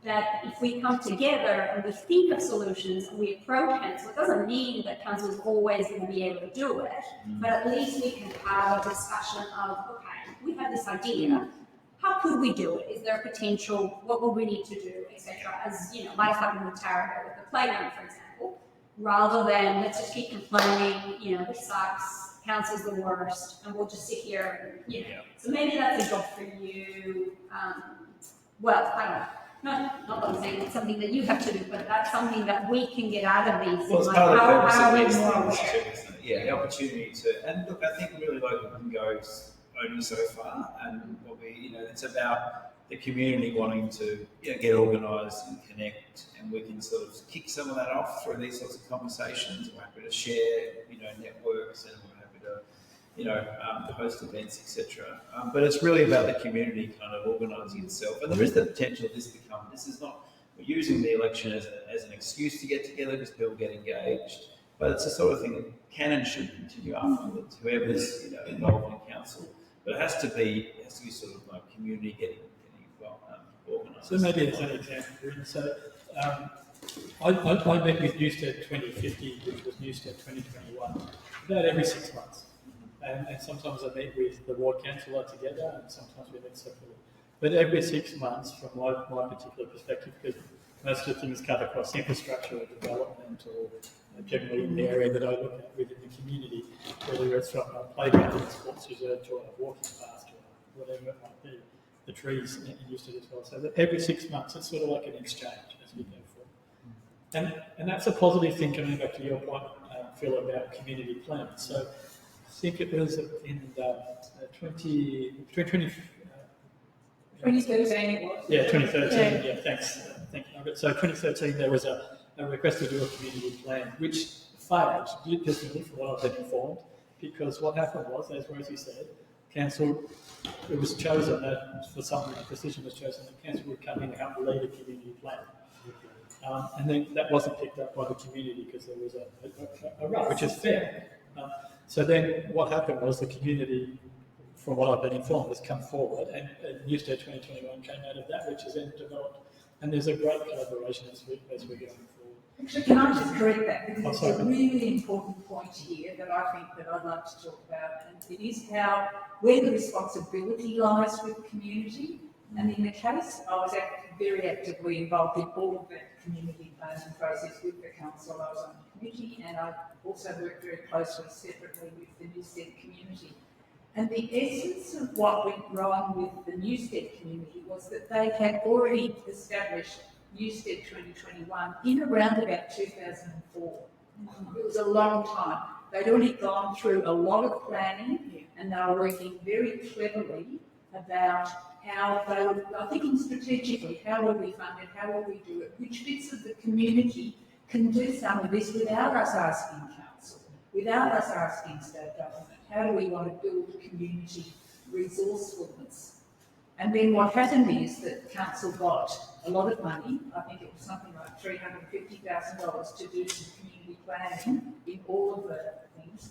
that if we come together and we think of solutions and we approach council, it doesn't mean that council is always going to be able to do it, but at least we can have a discussion of, okay, we have this idea, how could we do it? Is there a potential? What will we need to do, etc.? As you know, might have happened with Tara with the playground, for example, rather than let's just keep complaining, you know, this sucks, council's the worst, and we'll just sit here and, you know. So maybe that's a job for you. Well, I don't know. Not that I'm saying it's something that you have to do, but that's something that we can get out of these. Well, it's like, part of the purpose how of we these more things aware. too, isn't it? Yeah, the opportunity to, and look, I think really local can go only so far, and what we, you know, it's about the community wanting to, you know, get organised and connect, and we can sort of kick some of that off through these sorts of conversations. We're happy to share, you know, networks, and we're happy to, you know, host events, etc. But it's really about the community kind of organising itself, and there is the potential of this is not, we're using the election as an excuse to get together because people get engaged, but it's the sort of thing that can and should continue afterwards, whoever's, you know, involved in council. But it has to be sort of like community getting organised. So maybe as an example, so I met with Newstead 2050, which was Newstead 2021, about every 6 months. And sometimes I meet with the ward councillor together, and sometimes we meet separately. But every 6 months, from my particular perspective, because most of the things cut across infrastructure or development or generally in the area that I look at within the community, whether it's from a playground, a sports reserve, to a walking path, or whatever it might be, the trees in Newstead as well. So that every 6 months, it's sort of like an exchange as we go forward. And that's a positive thing, coming back to your point, Phil, about community planning. So I think it was in 2013 it was? Yeah, 2013, yeah, thanks. Thank you, Margaret. So 2013, there was a request to do a community plan, which failed, dismally, from what I've been informed, because what happened was, as Rosie said, council, it was chosen that, for some reason, the decision was chosen that council would come in and help lead a community plan. And then that wasn't picked up by the community because there was a rut, which is fair. So then what happened was the community, from what I've been informed, has come forward, and Newstead 2021 came out of that, which has then developed. And there's a great collaboration as we're going forward. Actually, can I just correct that? Because it's a really important point here that I think that I'd like to talk about, and it is where the responsibility lies with the community. And in the case, I was very actively involved in all of that community planning process with the council. I was on the committee, and I also worked very closely separately with the Newstead community. And the essence of what went wrong with the Newstead community was that they had already established Newstead 2021 in around about 2004. It was a long time. They'd already gone through a lot of planning, and they were working very cleverly about how they were thinking strategically, how will we fund it, how will we do it, which bits of the community can do some of this without us asking council, without us asking state government. How do we want to build community resourcefulness? And then what happened is that council got a lot of money. I think it was something like $350,000 to do some community planning in all of the things.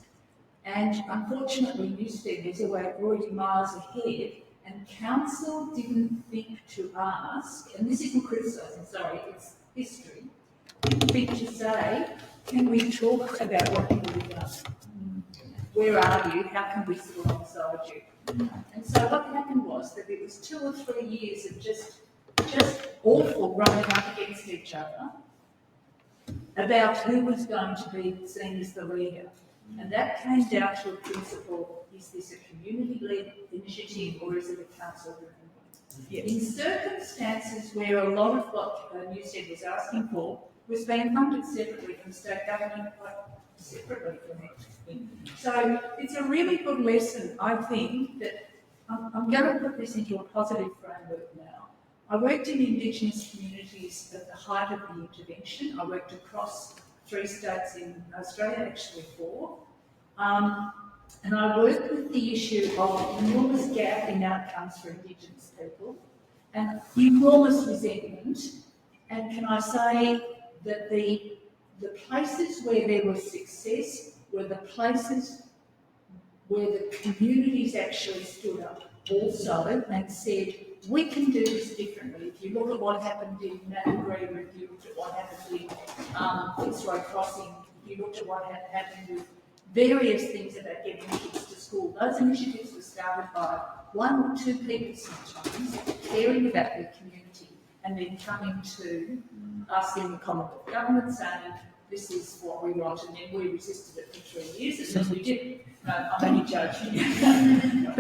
And unfortunately, Newstead is already miles ahead, And council didn't think to ask, and this isn't criticising, sorry, it's history, didn't think to say, can we talk about what you've done? Where are you? How can we sit alongside you? And so what happened was that it was 2 or 3 years of just awful running up against each other about who was going to be seen as the leader. And that came down to a principle, is this a community-led initiative or is it a council-driven one? Yes. In circumstances where a lot of what Newstead was asking for was being funded separately from state government, quite separately from everything. So it's a really good lesson, I think, that I'm going to put this into a positive framework now. I worked in Indigenous communities at the height of the intervention. I worked across 3 states in Australia, actually 4. And I worked with the issue of enormous gap in outcomes for Indigenous people and enormous resentment. And can I say that the places where there was success were the places where the communities actually stood up also and said, we can do this differently. If you look at what happened in Matagorda, if you looked at what happened in Fitzroy Crossing, if you looked at what happened with various things about getting kids to school, those initiatives were started by 1 or 2 people sometimes caring about their community and then coming to us in the Commonwealth government saying, this is what we want, and then we resisted it for 3 years, and then we did. No, I'm only joking.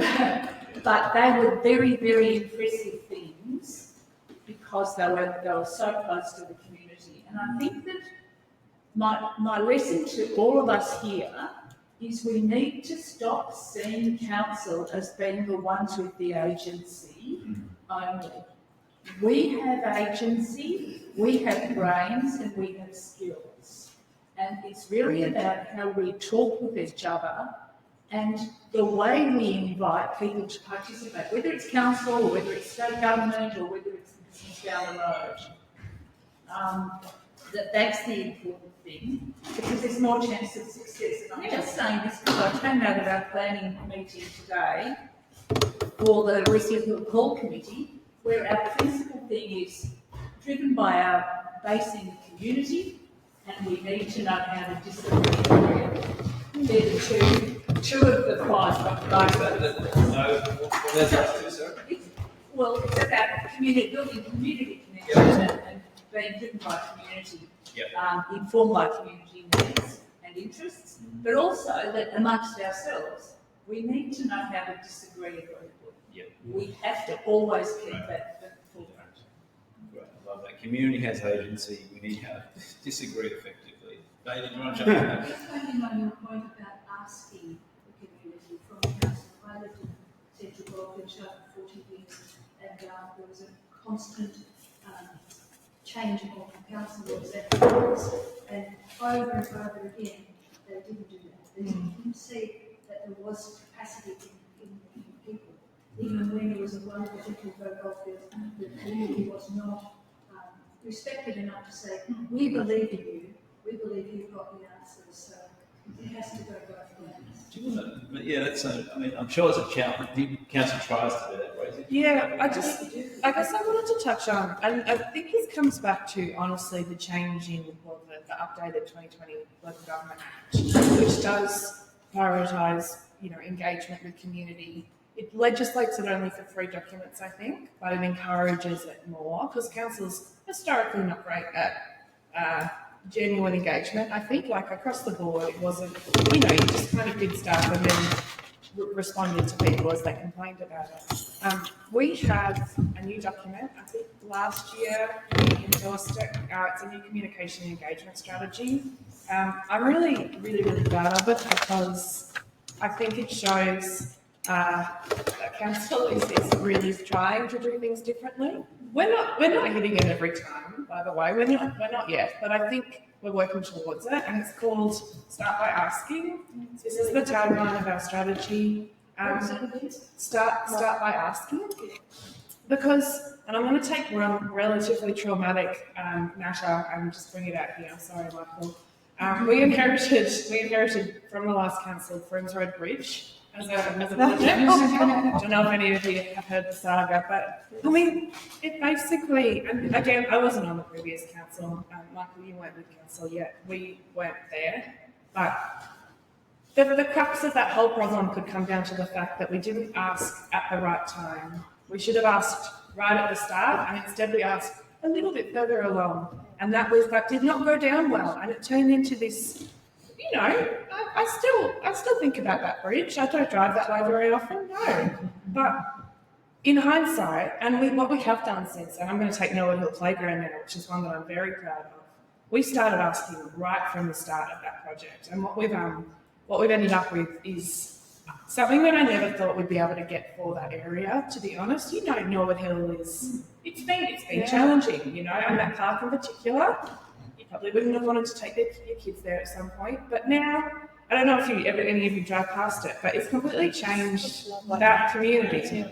But they were very, very impressive things because they were so close to the community. And I think that my lesson to all of us here is we need to stop seeing council as being the ones with the agency only. We have agency, we have brains, and we have skills. And it's really about how we talk with each other and the way we invite people to participate, whether it's council or whether it's state government or whether it's business down the road. That's the important thing, because there's more chance of success. And I'm just saying this because I came out of our planning meeting today for the Wesley Hill Hall committee, where our principal thing is driven by our base in the community, and we need to know how to disagree. They're the two of the 5 Well, it's about community, building community connections and being driven by community, informed by community needs and interests, but also that amongst ourselves, we need to know how to disagree agreeably. We have to always keep that forefront. Right, I love that. Community has agency. We need to disagree effectively. Bailey, do you want to jump in? Just focusing on your point about asking the community from council. I lived in Central Gloucestershire for 40 years, and there was a constant change of councillors and over and over again, they didn't do that. They didn't see that there was capacity in people. Even when there was a wonderful particular golf field, the community was not respected enough to say, we believe in you, we believe you've got the answers, so it has to go both ways. Yeah, that's. I mean, I'm sure as a council tries to do that, right? Yeah, I guess I wanted to touch on, and I think this comes back to honestly the change in the updated 2020 Local Government Act, which does prioritise, engagement with community. It legislates it only for 3 documents, I think, but it encourages it more because council's historically not great at genuine engagement. I think, like across the board, it wasn't. You just kind of did stuff and then responded to people as they complained about it. We have a new document. I think last year we endorsed it. It's a new communication and engagement strategy. I'm really, really, really proud of it because I think it shows that council is really trying to do things differently. We're not hitting it every time, by the way. We're not yet, but I think we're working towards it, and it's called Start by Asking. This is the tagline of our strategy. Start by asking, because, and I'm going to take one relatively traumatic matter and just bring it out here. Sorry, Michael. We inherited from the last council Friends Road Bridge as a project. I don't know if any of you have heard the saga, but I mean, it basically, and again, I wasn't on the previous council. Michael, you weren't with council yet. We weren't there, but the crux of that whole problem could come down to the fact that we didn't ask at the right time. We should have asked right at the start, and instead we asked a little bit further along, and that did not go down well, and it turned into this. You know, I still think about that bridge. I don't drive that way very often, no. But in hindsight, and what we have done since, and I'm going to take Noah Hill Playground now, which is one that I'm very proud of. We started asking right from the start of that project, and what we've ended up with is something that I never thought we'd be able to get for that area. To be honest, you know, Noah Hill it's been challenging, you know, and that park in particular. Probably wouldn't have wanted to take your kids there at some point, but now, I don't know if any of you drive past it, but it's completely changed that community.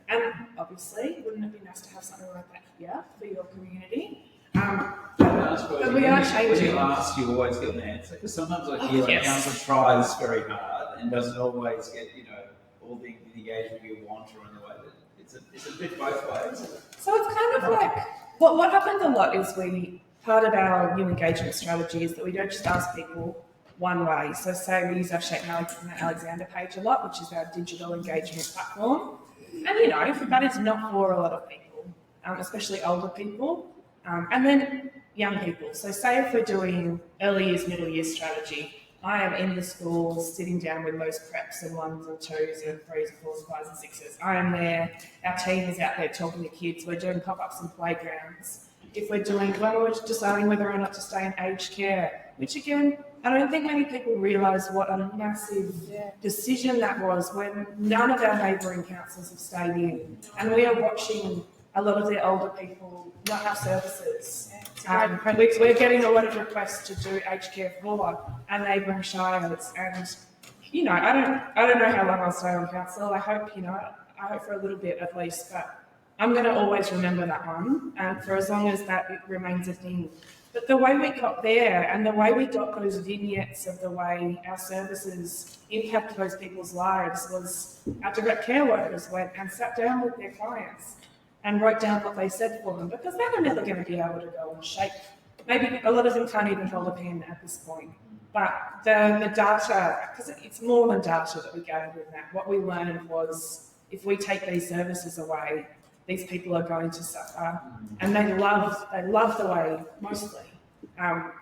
And obviously, wouldn't it be nice to have something like that here for your community? But we are changing. When you ask, you always get an answer, because sometimes I feel like council tries very hard and doesn't always get, you know, all the engagement you want or in the way that it's a bit both ways. So it's kind of like, what happens a lot is part of our new engagement strategy is that we don't just ask people one way. So say we use our Shape Alexander page a lot, which is our digital engagement platform. And you know, that is not for a lot of people, especially older people, and then young people. So say if we're doing early years, middle years strategy, I am in the schools sitting down with most preps and 1s and 2s and 3s and 4s, 5s and 6s. I am there, our team is out there talking to kids, we're doing pop-ups and playgrounds. If we're deciding whether or not to stay in aged care, which again, I don't think many people realise what a massive decision that was when none of our neighbouring councils have stayed in. And we are watching a lot of the older people not have services. We're getting a lot of requests to do aged care for our neighbouring shires. And, you know, I don't know how long I'll stay on council. I hope for a little bit at least, but I'm going to always remember that one, and for as long as it remains a thing. But the way we got there and the way we got those vignettes of the way our services impact those people's lives was our direct care workers went and sat down with their clients and wrote down what they said for them, because they were never going to be able to go and shape. Maybe a lot of them can't even hold a pen at this point. But the data, because it's more than data that we gathered in that, what we learned was if we take these services away, these people are going to suffer, and they love the way mostly.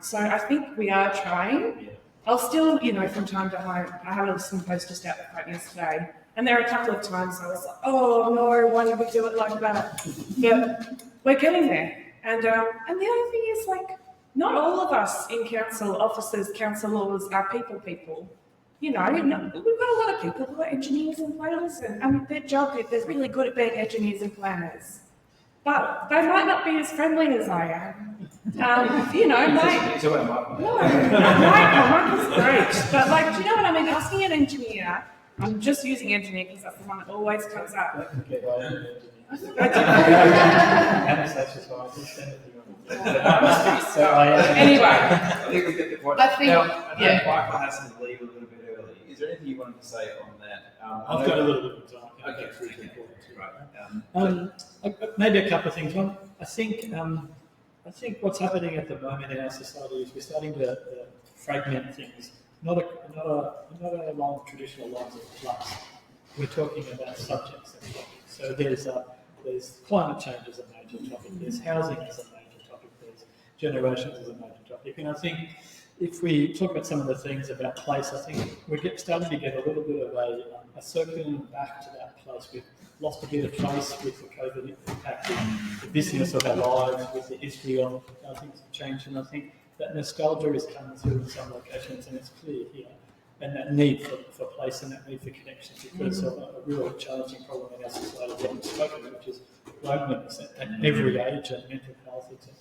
So I think we are trying. I'll still, you know, from time to time, I have some posters out the front yesterday, and there are a couple of times I was like, oh no, why did we do it like that? But we're getting there. And the other thing is, like, not all of us in council offices, councillors are people. You know, we've got a lot of people who are engineers and planners, and their job is they're really good at being engineers and planners. But they might not be as friendly as I am. You know, Michael's great. But, like, do you know what I mean? Asking an engineer, I'm just using engineer because that's the one that always comes up. Anyway, I think we get the point. I know Michael has to leave a little bit early. Is there anything you wanted to say on that? I've got a little bit of time. Okay, right. Maybe a couple of things. One, I think what's happening at the moment in our society is we're starting to fragment things. Not along traditional lines of class. We're talking about subjects and topics. So there's climate change as a major topic. There's housing as a major topic. There's generations as a major topic. And I think if we talk about some of the things about place, I think we're starting to get a little bit of a circling back to that place. We've lost a bit of face with the COVID impact, the busyness of our lives, with the history of how things have changed. And I think that nostalgia is coming through in some locations, and it's clear here. And that need for place and that need for connection because of a real challenging problem in our society that we've spoken, which is loneliness at every age and mental health, etc.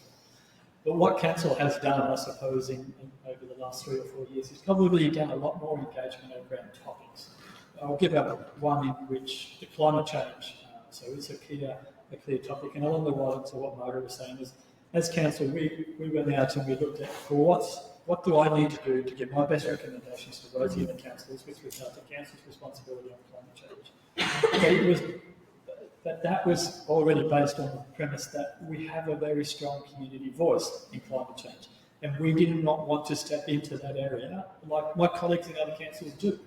But what council has done, I suppose, over the last 3 or 4 years is probably done a lot more engagement around topics. I'll give out one in which the climate change, so it's a clear topic. And along the lines of what Margaret was saying is, as council, we went out and we looked at for what do I need to do to give my best recommendations to Rosie and the councillors with regard to council's responsibility on climate change? That was already based on the premise that we have a very strong community voice in climate change. And we did not want to step into that area like my colleagues in other councils do.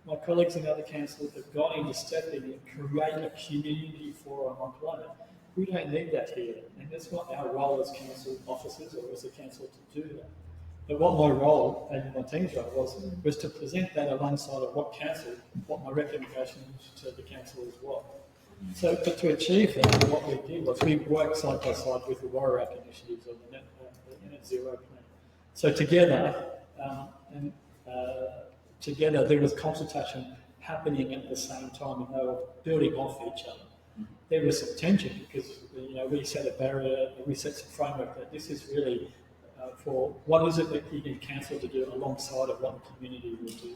My colleagues in other councils have gone in to step in and create a community forum on climate. We don't need that here, and that's not our role as council officers or as a council to do that. But what my role and my team's role was to present that alongside of what my recommendation to the council as well. So, but to achieve that, what we did was we worked side by side with the Warrack initiatives on the net zero plan. So together, together there was consultation happening at the same time, and they were building off each other. There was some tension because we set a barrier, we set some framework that this is really for what is it that you need council to do alongside of what the community will do,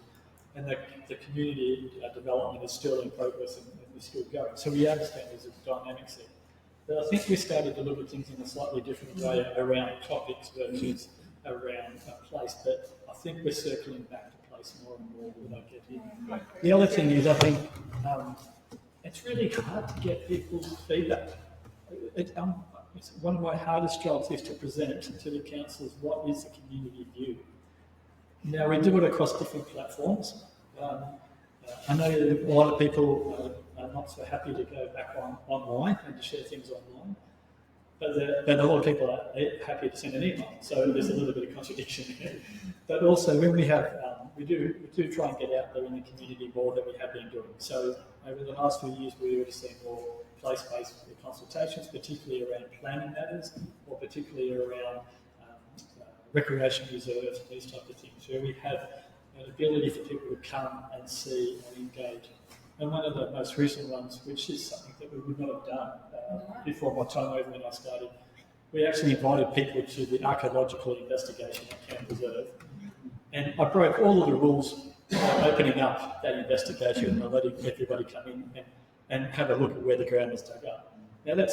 and the community development is still in progress and is still going. So we understand there's a dynamic there. But I think we started to look at things in a slightly different way around topics versus around place. But I think we're circling back to place more and more without getting. The other thing is, I think it's really hard to get people's feedback. It's one of my hardest jobs is to present to the councillors what is the community view. Now we do it across different platforms. I know a lot of people are not so happy to go back online and to share things online, but a lot of people are happy to send an email. So there's a little bit of contradiction there. But also when we have, we do try and get out there in the community more than we have been doing. So over the last few years, we've already seen more place-based consultations, particularly around planning matters, or particularly around recreation reserves, these type of things, where we have an ability for people to come and see and engage. And one of the most recent ones, which is something that we would not have done before my time over when I started, we actually invited people to the archaeological investigation at Camp Reserve. And I broke all of the rules opening up that investigation and letting everybody come in and have a look at where the ground was dug up. Now I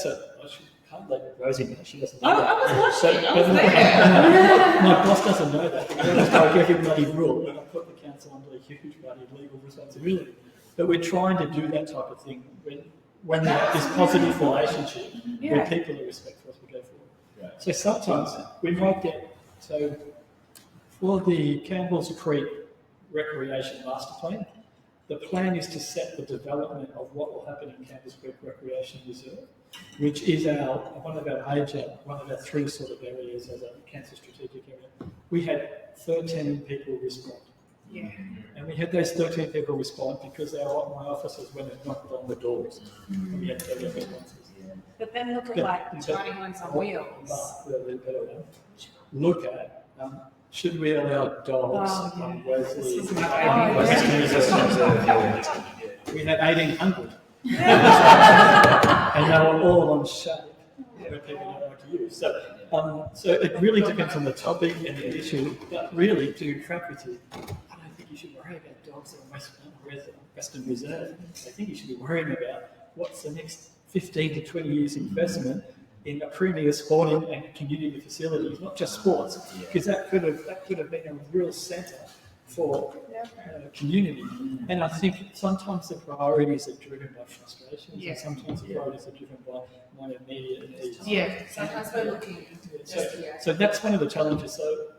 can't let Rosie know, she doesn't know that. I was watching, I was there. My boss doesn't know that. I just broke every bloody rule and I put the council under a huge bloody legal responsibility. But we're trying to do that type of thing when there is positive relationship, where people are respectful as we go forward. Right. So sometimes we might get, for the Campbell's Creek Recreation Master Plan, the plan is to set the development of what will happen in Campbell's Creek Recreation Reserve, which is one of our three sort of areas as a cancer strategic area. We had 13 people respond. Yeah. And we had those 13 people respond because my officers went and knocked on the doors. And we had 13 responses. But then look at like Tiny Homes on Wheels. Look at, should we allow dogs on Wesley? We had 1,800. And they were all on shade, where people don't like to use. So it really depends on the topic and the issue, but really, to be frank with you, I don't think you should worry about dogs on Western Reserve. I think you should be worrying about what's the next 15 to 20 years investment in a premier sporting and community facilities, not just sports, because that could have been a real centre for community. And I think sometimes the priorities are driven by frustrations, and sometimes the priorities are driven by my immediate needs. Yeah, sometimes we're looking. So that's one of the challenges. So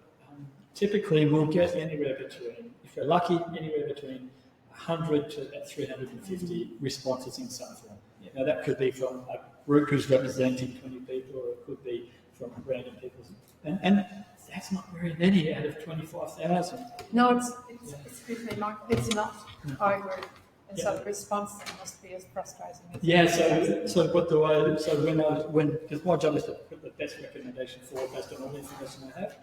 typically we'll get anywhere between, if we're lucky, anywhere between 100 to about 350 responses in some form. Now that could be from a group who's representing 20 people, or it could be from random people. And that's not very many out of 25,000. no, excuse me, Mike, it's not. I agree. And so the response must be as frustrating as because my job is to put the best recommendation forward based on all the information I have.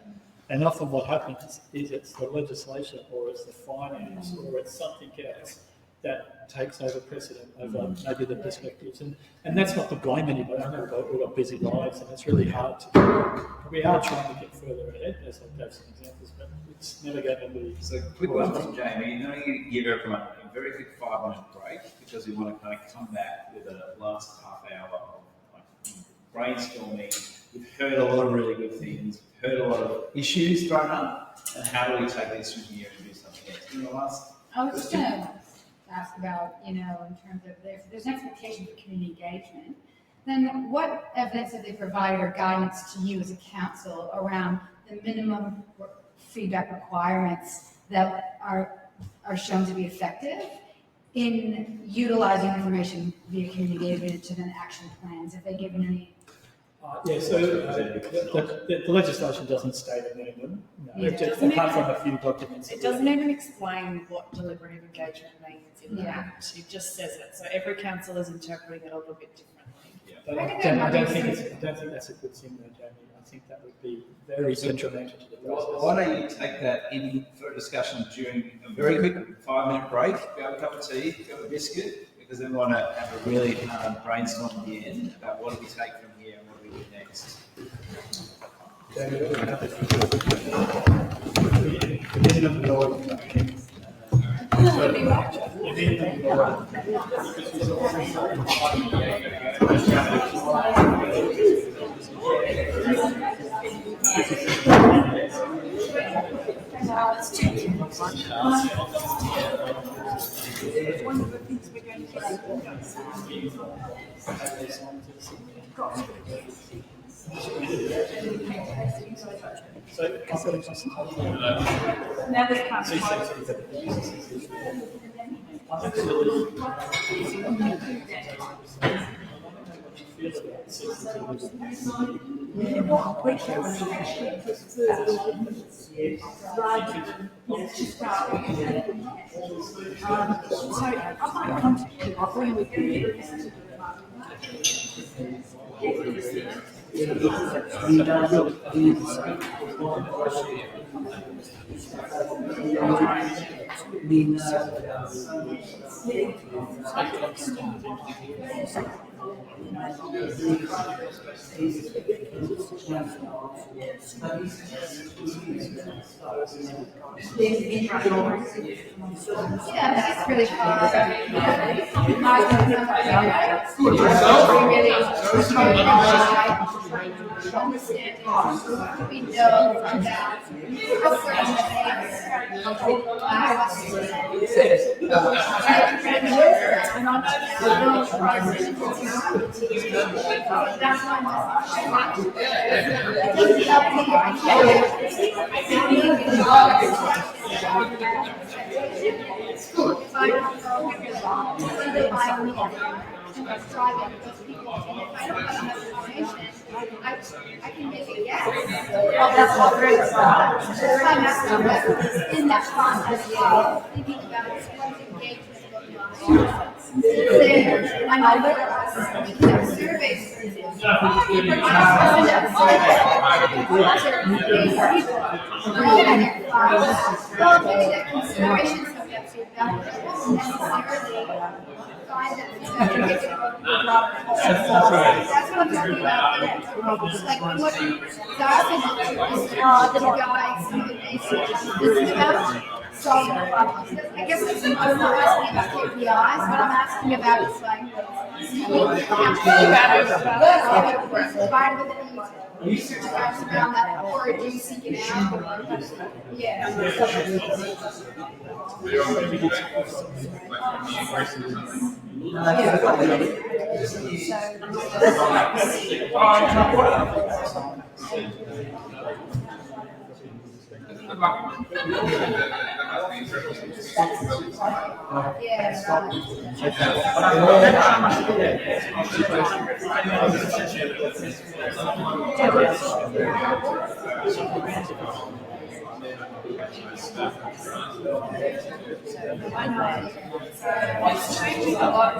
And often what happens is it's the legislation or it's the finance or it's something else that takes over precedent over maybe the perspectives. And that's not to blame anybody. I know we've got busy lives and it's really hard to do. We are trying to get further ahead, as I gave some examples, but it's never going to be. So quick one from Jamie. Now you give everyone a very quick 5-minute break because we want to kind of come back with a last half hour of brainstorming. We've heard a lot of really good things. We've heard a lot of issues thrown up. And how do we take this from here and do something else? In the last I was just going to ask about, in terms of there's an expectation for community engagement, then what evidence have they provided or guidance to you as a council around the minimum feedback requirements that are shown to be effective in utilizing information via community engagement to then action plans? Have they given any? The legislation doesn't state a minimum, apart from a few documents. It doesn't even explain what deliberative engagement means in the Act. It just says it. So every council is interpreting it a little bit differently. But I don't think that's a good thing, though, Jamie. I think that would be very detrimental to the process. Why don't you take that in for a discussion during a very quick 5-minute break, grab a cup of tea, grab a biscuit, because then we want to have a really brainstorm at the end about what do we take from here and what do we do next. One of the things we're going to now this It's really fun. We know that I can make a guess. That's what we're in that process, thinking about what engagement and I look at surveys. Considerations of that feedback won't necessarily find that that's what I'm talking about. Like what this is about solving problems. I guess I'm not asking about KPIs. What I'm asking about is like research facts around that, or do you seek it out? Yeah. It's changing a lot.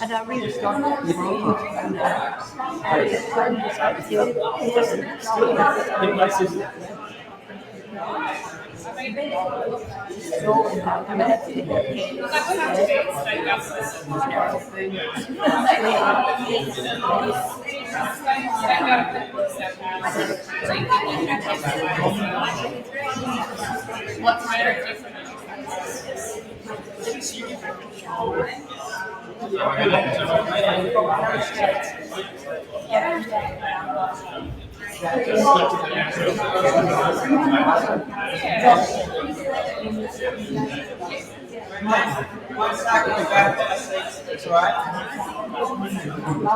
And I really got It's all right. We've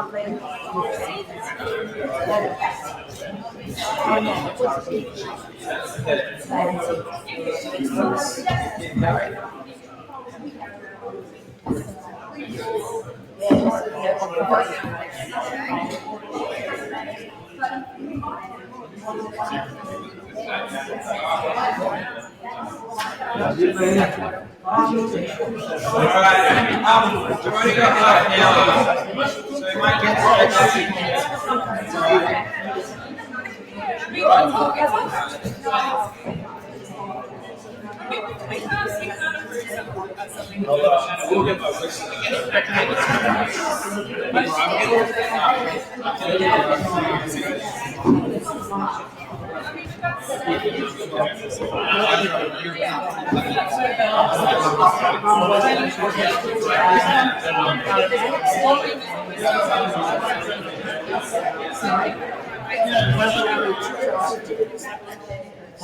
already got half an hour, so we might get we'll get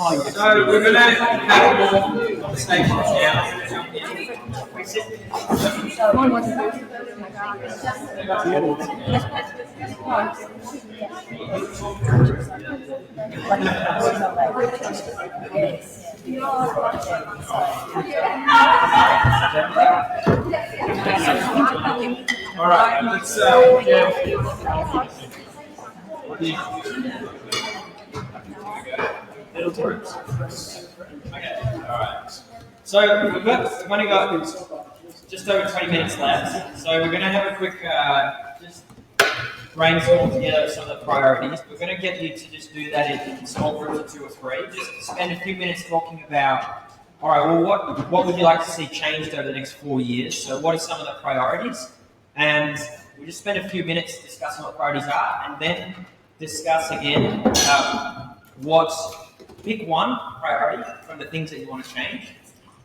So we're going to have more conversations now. All right, let's Okay, alright. So we've only got just over 20 minutes left. So we're going to have a quick just brainstorm together some of the priorities. We're going to get you to just do that in small groups of 2 or 3. Just spend a few minutes talking about, all right, well, what would you like to see changed over the next 4 years? So what are some of the priorities? And we'll just spend a few minutes discussing what priorities are, and then discuss again pick one priority from the things that you want to change,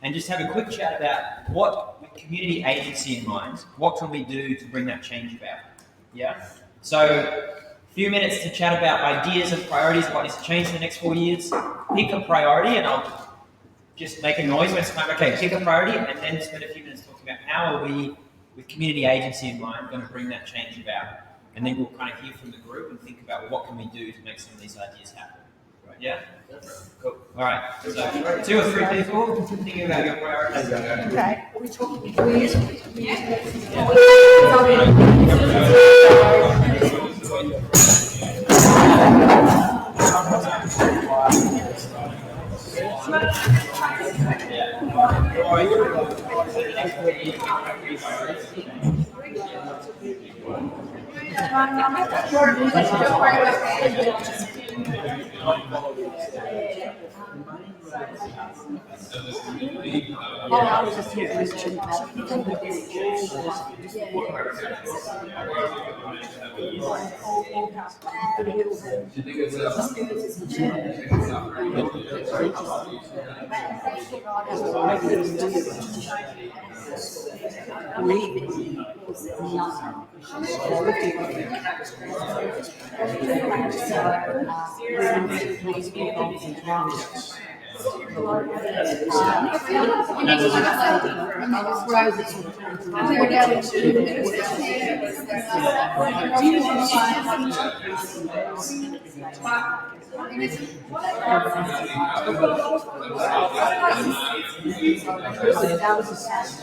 and just have a quick chat about what, with community agency in mind, what can we do to bring that change about? Yeah? So, a few minutes to chat about ideas and priorities of what needs to change in the next 4 years. Pick a priority, and I'll just make a noise when it's time. Okay, pick a priority, and then spend a few minutes talking about how are we, with community agency in mind, going to bring that change about. And then we'll kind of hear from the group and think about what can we do to make some of these ideas happen. Yeah? Cool. All right. So 2 or 3 people thinking about your priorities. Okay. Are we talking 4 years? I was just talking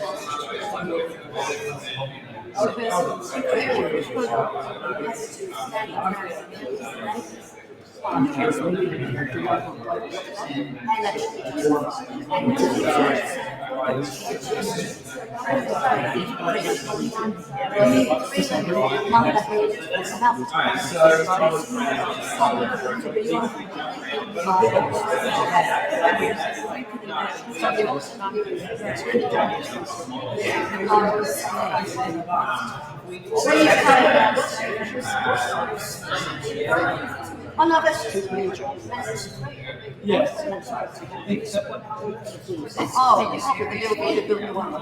Oh, no, that's Yes. Oh, the building one.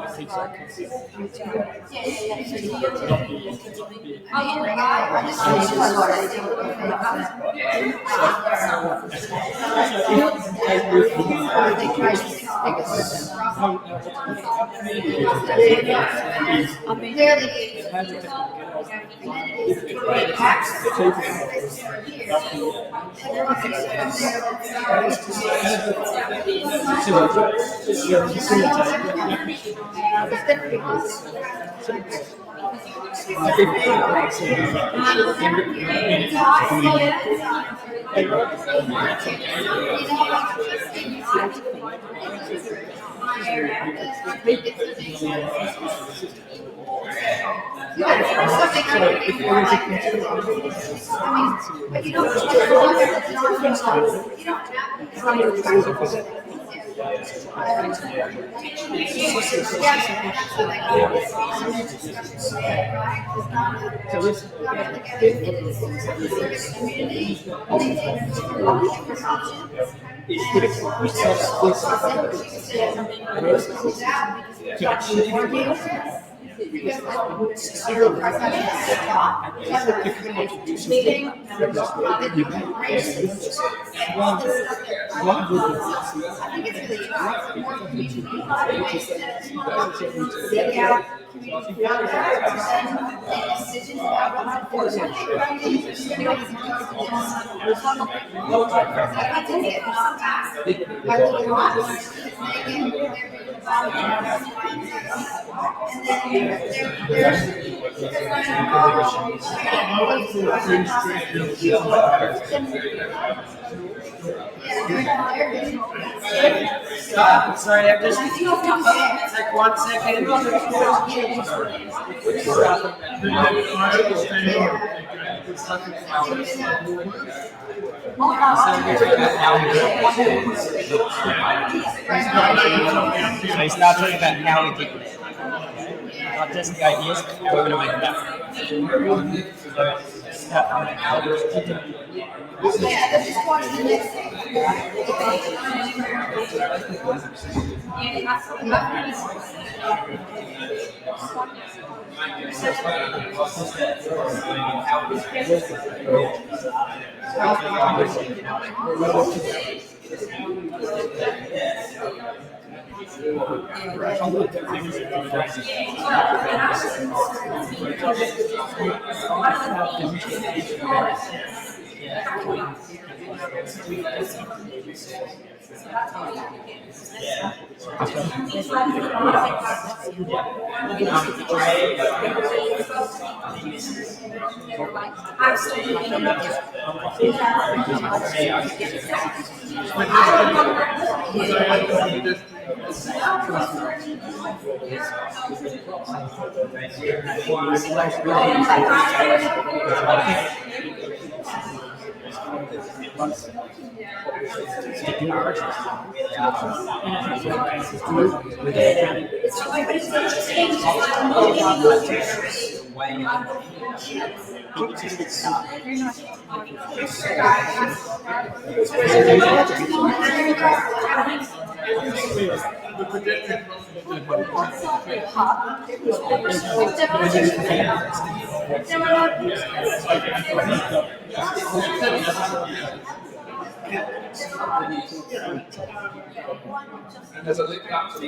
Sorry, I'm just take 1 second. So you start talking about how we get there. Not just the ideas, how we're going to make it happen. Yeah, let's just watch the next thing. And there's a link up to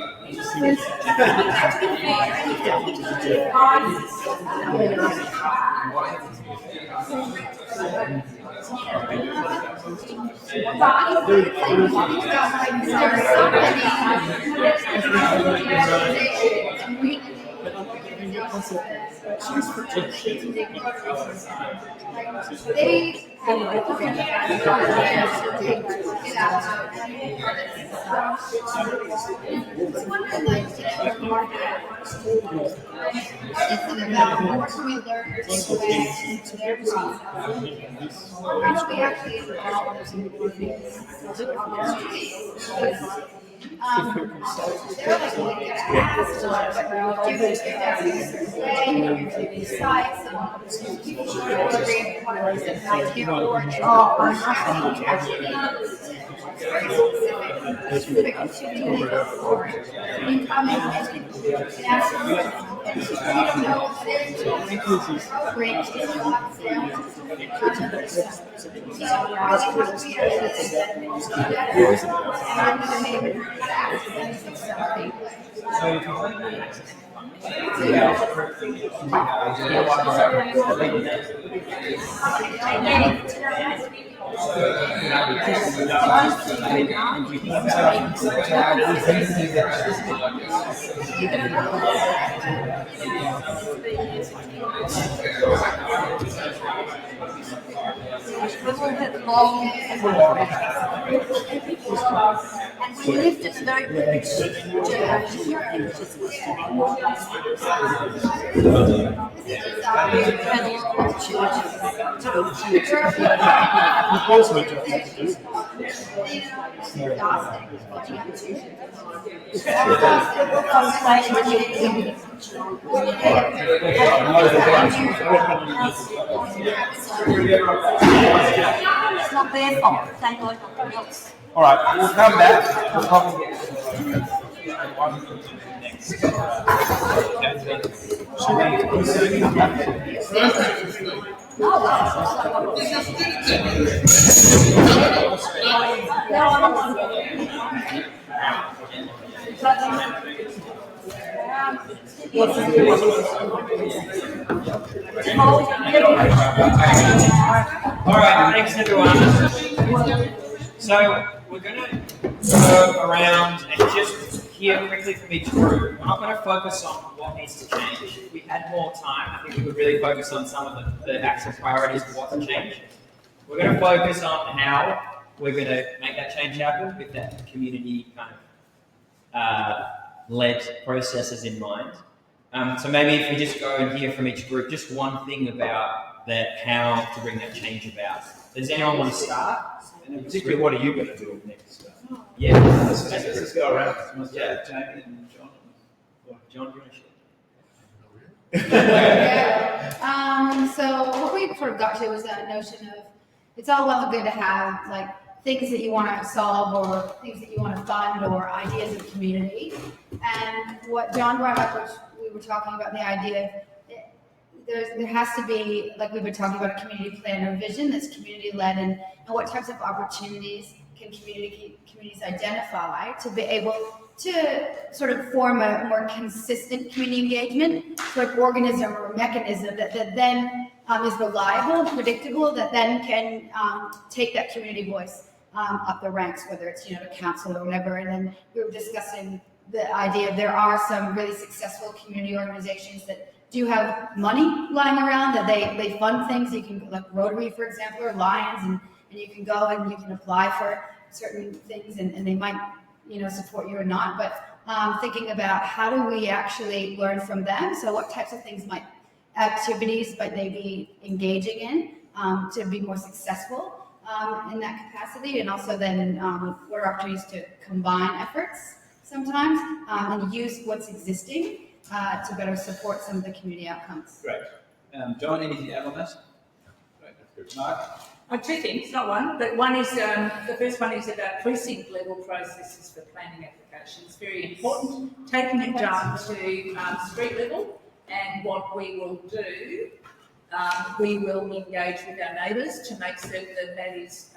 We lived at the very It's not their fault, thank God. All right, we'll come back. We'll probably All right, thanks everyone. So we're going to go around and just hear quickly from each group. We're not going to focus on what needs to change. If we had more time, I think we would really focus on some of the actual priorities of what to change. We're going to focus on how we're going to make that change happen with that community kind of led processes in mind. So maybe if we just go and hear from each group, just one thing about that, how to bring that change about. Does anyone want to start? And particularly, what are you going to do next? Yeah. Let's go around. Yeah. Jamie and John. John, do you want to share? So what we sort of got to was that notion of it's all well and good to have like things that you want to solve or things that you want to fund or ideas of community. And what John brought up, which we were talking about, the idea there has to be, like we've been talking about, a community plan or vision that's community led, and what types of opportunities can communities identify to be able to sort of form a more consistent community engagement, so like organism or mechanism that then is reliable and predictable, that then can take that community voice up the ranks, whether it's to council or whatever. And then we were discussing the idea there are some really successful community organizations that do have money lying around, that they fund things. You can, like Rotary, for example, or Lions, and you can go and you can apply for certain things, and they might support you or not. But thinking about how do we actually learn from them? So what types of activities might they be engaging in to be more successful in that capacity? And also then what are opportunities to combine efforts sometimes and use what's existing to better support some of the community outcomes. Great. John, anything to add on that? Great, that's good. Mark? Two things, not one, but one is, the first one is about precinct level processes for planning applications. Very important, taking it down to street level, and what we will do, we will engage with our neighbours to make certain that is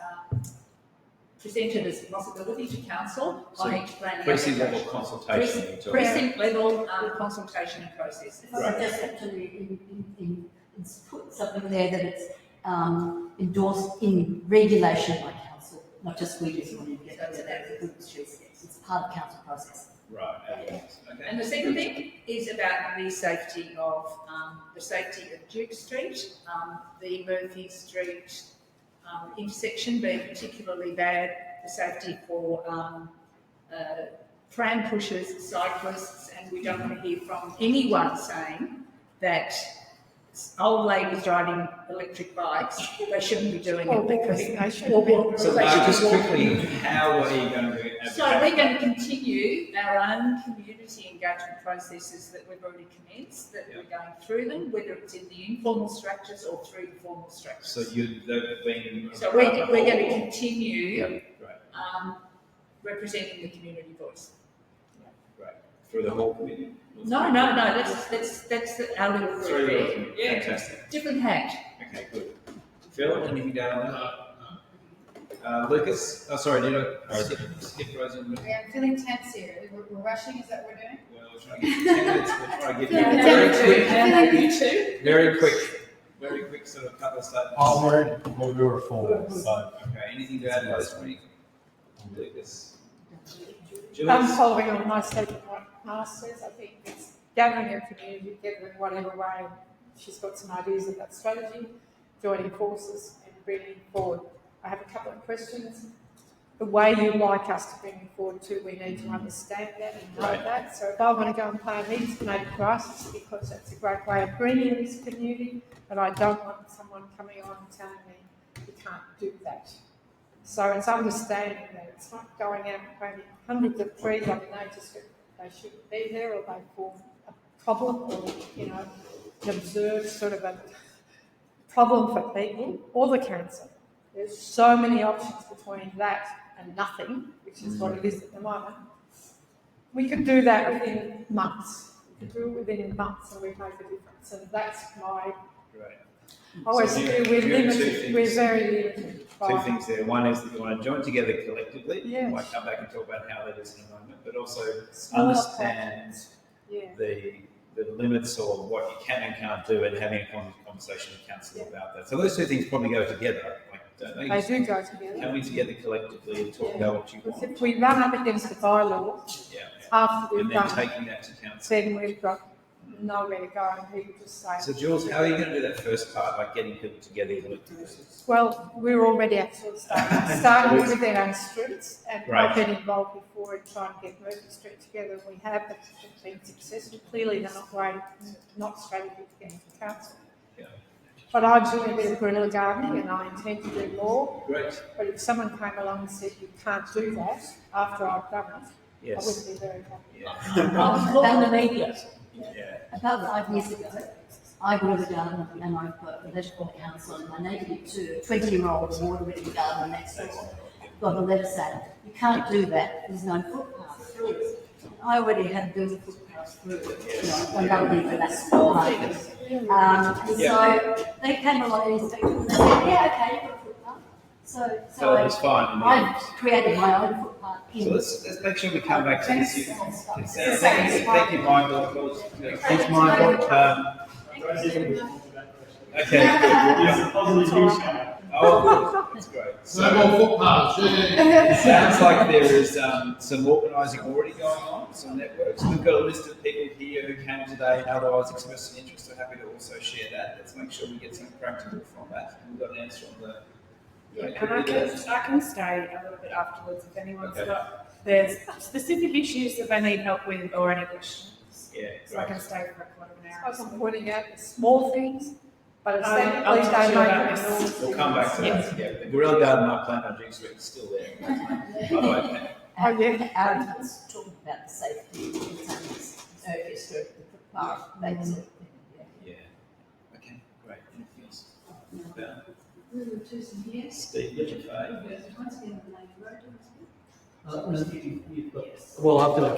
presented as a possibility to council on each planning Precinct level application. consultation. Precinct level consultation and process. So I just actually put something there that it's endorsed in regulation by council, not just we just want to get that as a good choice. It's part of council process. Right. Okay. And the second thing is about the safety of Duke Street, the Murphy Street intersection being particularly bad, the safety for tram pushers, cyclists, and we don't want to hear from anyone saying that old ladies riding electric bikes, they shouldn't be doing it because they should. So just quickly, how are you going to advocate? So we're going to continue our own community engagement processes that we've already commenced, that we're going through them, whether it's in the informal structures or through the formal structures. So they've been... So we're going to continue representing the community voice. Right. Through the whole community? No, that's our little group there. Yeah, fantastic. Different hat. Okay, good. Phil, anything down on that? Lucas? Oh, sorry, did I skip Rosen? I'm feeling tense here. We're rushing, is that what we're doing? Well, we're trying to get 10 minutes. We'll try to get very quick sort of couple of statements. Oh, we were full. So. Okay, anything to add to this week? Lucas? I'm following on my statement what Mark says. I think it's gathering your community together in whatever way. She's got some ideas of that strategy, joining forces and bringing forward. I have a couple of questions. The way you like us to bring it forward too, we need to understand that and know that. So if I want to go and plant these native grasses, because that's a great way of bringing this community, but I don't want someone coming on and telling me you can't do that. So it's understanding that it's not going out and planting hundreds of trees. I mean, they shouldn't be there, or they form a problem, or an observed sort of a problem for people or the council. There's so many options between that and nothing, which is what it is at the moment. We could do that within months. We could do it within months, and we'd make a difference. And that's my. I always feel we're limited. We're very limited. Two things there. One is that you want to join together collectively. Yes. We might come back and talk about how that is in a moment, but also Small understand the limits or what you can and can't do, and having a conversation with council about that. So those two things probably go together. Don't they? They do go together. Coming together collectively and talk about what you want. If we run up against the bylaw, after we've and then done taking that to council. then we've got nowhere to go, and people just say. So Jules, how are you going to do that first part, like getting people together collectively? Well, we're already actually starting with their own streets, and I've been involved before in trying to get Murphy Street together. We have, but it's been successful. Clearly, they're not strategy to get into council. But I'm doing a bit of guerrilla gardening, and I intend to do more. Great. But if someone came along and said you can't do that after I've done it, I wouldn't be very happy. Look on the media. Yeah. About 5 years ago, I grew a garden and I've got a letter from the council and my neighbour did too, a 20-year-old water in the garden next door. Got a letter saying, you can't do that, there's no footpath through it. I already had built a footpath through it, I'm not for that small market. So they came along and inspected and they said, yeah, okay, you've got a footpath. So it's fine. I created my own footpath. So let's make sure we come back to this. Thank you, Michael. Thanks, Michael. Okay. Oh, that's great. No more footpaths. It sounds like there is some organising already going on, some networks. We've got a list of people here who came today and otherwise expressed an interest. So happy to also share that. Let's make sure we get something practical from that. And we've got an answer on the. And I can stay a little bit afterwards if anyone's got there's specific issues that they need help with or any questions. Yeah, so I can stay for a quarter of an hour. I was pointing out the small things, but it's then I'll please talk to don't you make about it this. enormous. We'll come back to that. Yeah, the Gorilla Garden I planned on Jig Street is still there. By the way, Oh, yeah. Aaron's talking about the safety concerns, orchestra, the footpath, that sort of thing. yeah. Okay, great. Anything else? Here. Steve, did you say? Once again, the main road. Well, I've got.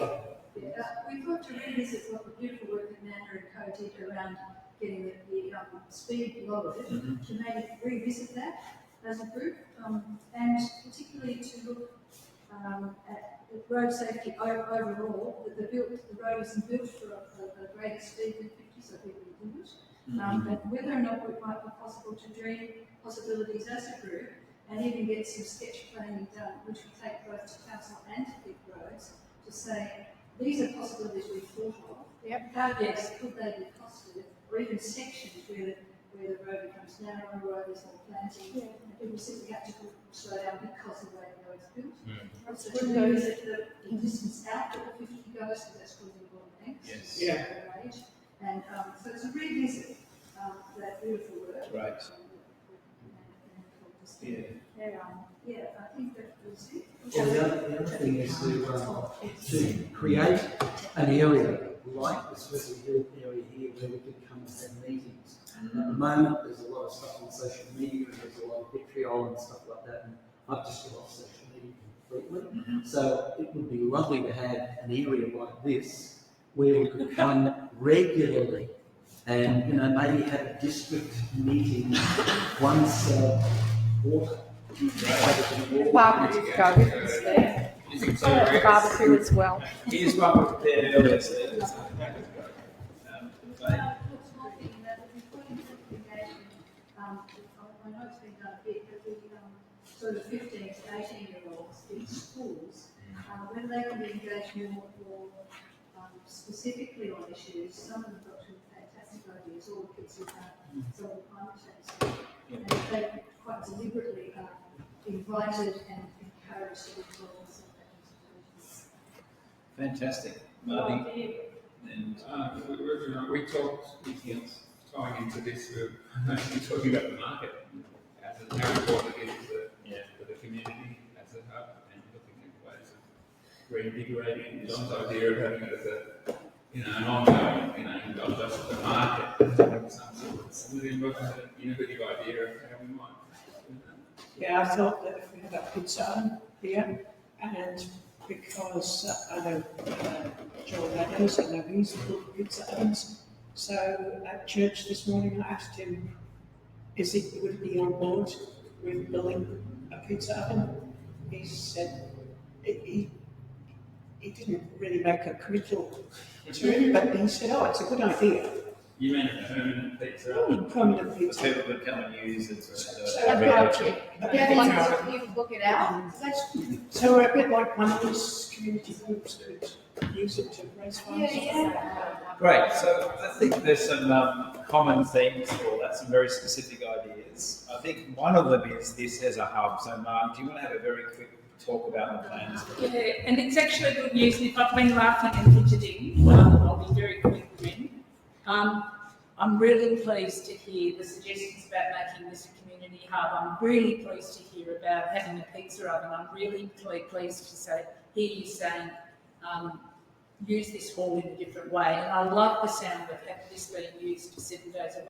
We've got to revisit what the beautiful work that Nana and Co did around getting the speed lowered, to maybe revisit that as a group, and particularly to look at road safety overall. That the road isn't built for a greater speed than 50, so people do it. And whether or not it might be possible to dream possibilities as a group and even get some sketch planning done, which would take both to council and to big roads, to say, these are possibilities we've thought of. Yep. How could they be costed, or even sections where the road becomes narrow and road is more planting, and people simply have to slow down because of the way the road's built. So to me, is it the distance out that the 50 goes, because that's causing a lot of angst. Yes. Range. And so it's a revisit that beautiful work. Right. Yeah, I think that was it. Well, the other thing is to create an area like this Wesley Hill area here where we can come and have meetings. At the moment, there's a lot of stuff on social media and there's a lot of vitriol and stuff like that. And I've just got off social media completely. So it would be lovely to have an area like this where we could come regularly and, maybe have a district meeting once a quarter. Barbecue go with us there. Barbecue as well. Here's one we prepared earlier, Steve. I know it's been done a bit, but the sort of 15 to 18-year-olds in schools, when they can be engaged more specifically on issues, some of them got some fantastic ideas, all the kids who have some of the climate change stuff, and they quite deliberately invited and encouraged to be involved in some of that institutions. Fantastic. Marty. And we talked, tying into this, we're actually talking about the market, as how important it is for the community as a hub, and looking at ways of reinvigorating John's idea of having it as an ongoing, not just the market, but some innovative idea of how we might. Yeah, I thought that if we had a pizza oven here, and because I know Joel Adams, I know he's put pizza ovens. So at church this morning, I asked him, would he be on board with building a pizza oven? He said he didn't really make a committal to it, but he said, it's a good idea. You mean a permanent pizza? Permanent pizza. People can come and use it. You book it out. So we're a bit like one of these community groups could use it to raise funds. Great. So I think there's some common themes for that, some very specific ideas. I think one of them is this as a hub. So Mark, do you want to have a very quick talk about the plans? Yeah, and it's actually good news. If I've been laughing and fidgeting, I'll be very quick then. I'm really pleased to hear the suggestions about making this a community hub. I'm really pleased to hear about having a pizza oven. I'm really pleased to hear you saying use this hall in a different way. And I love the sound of this being used for 7 days a week.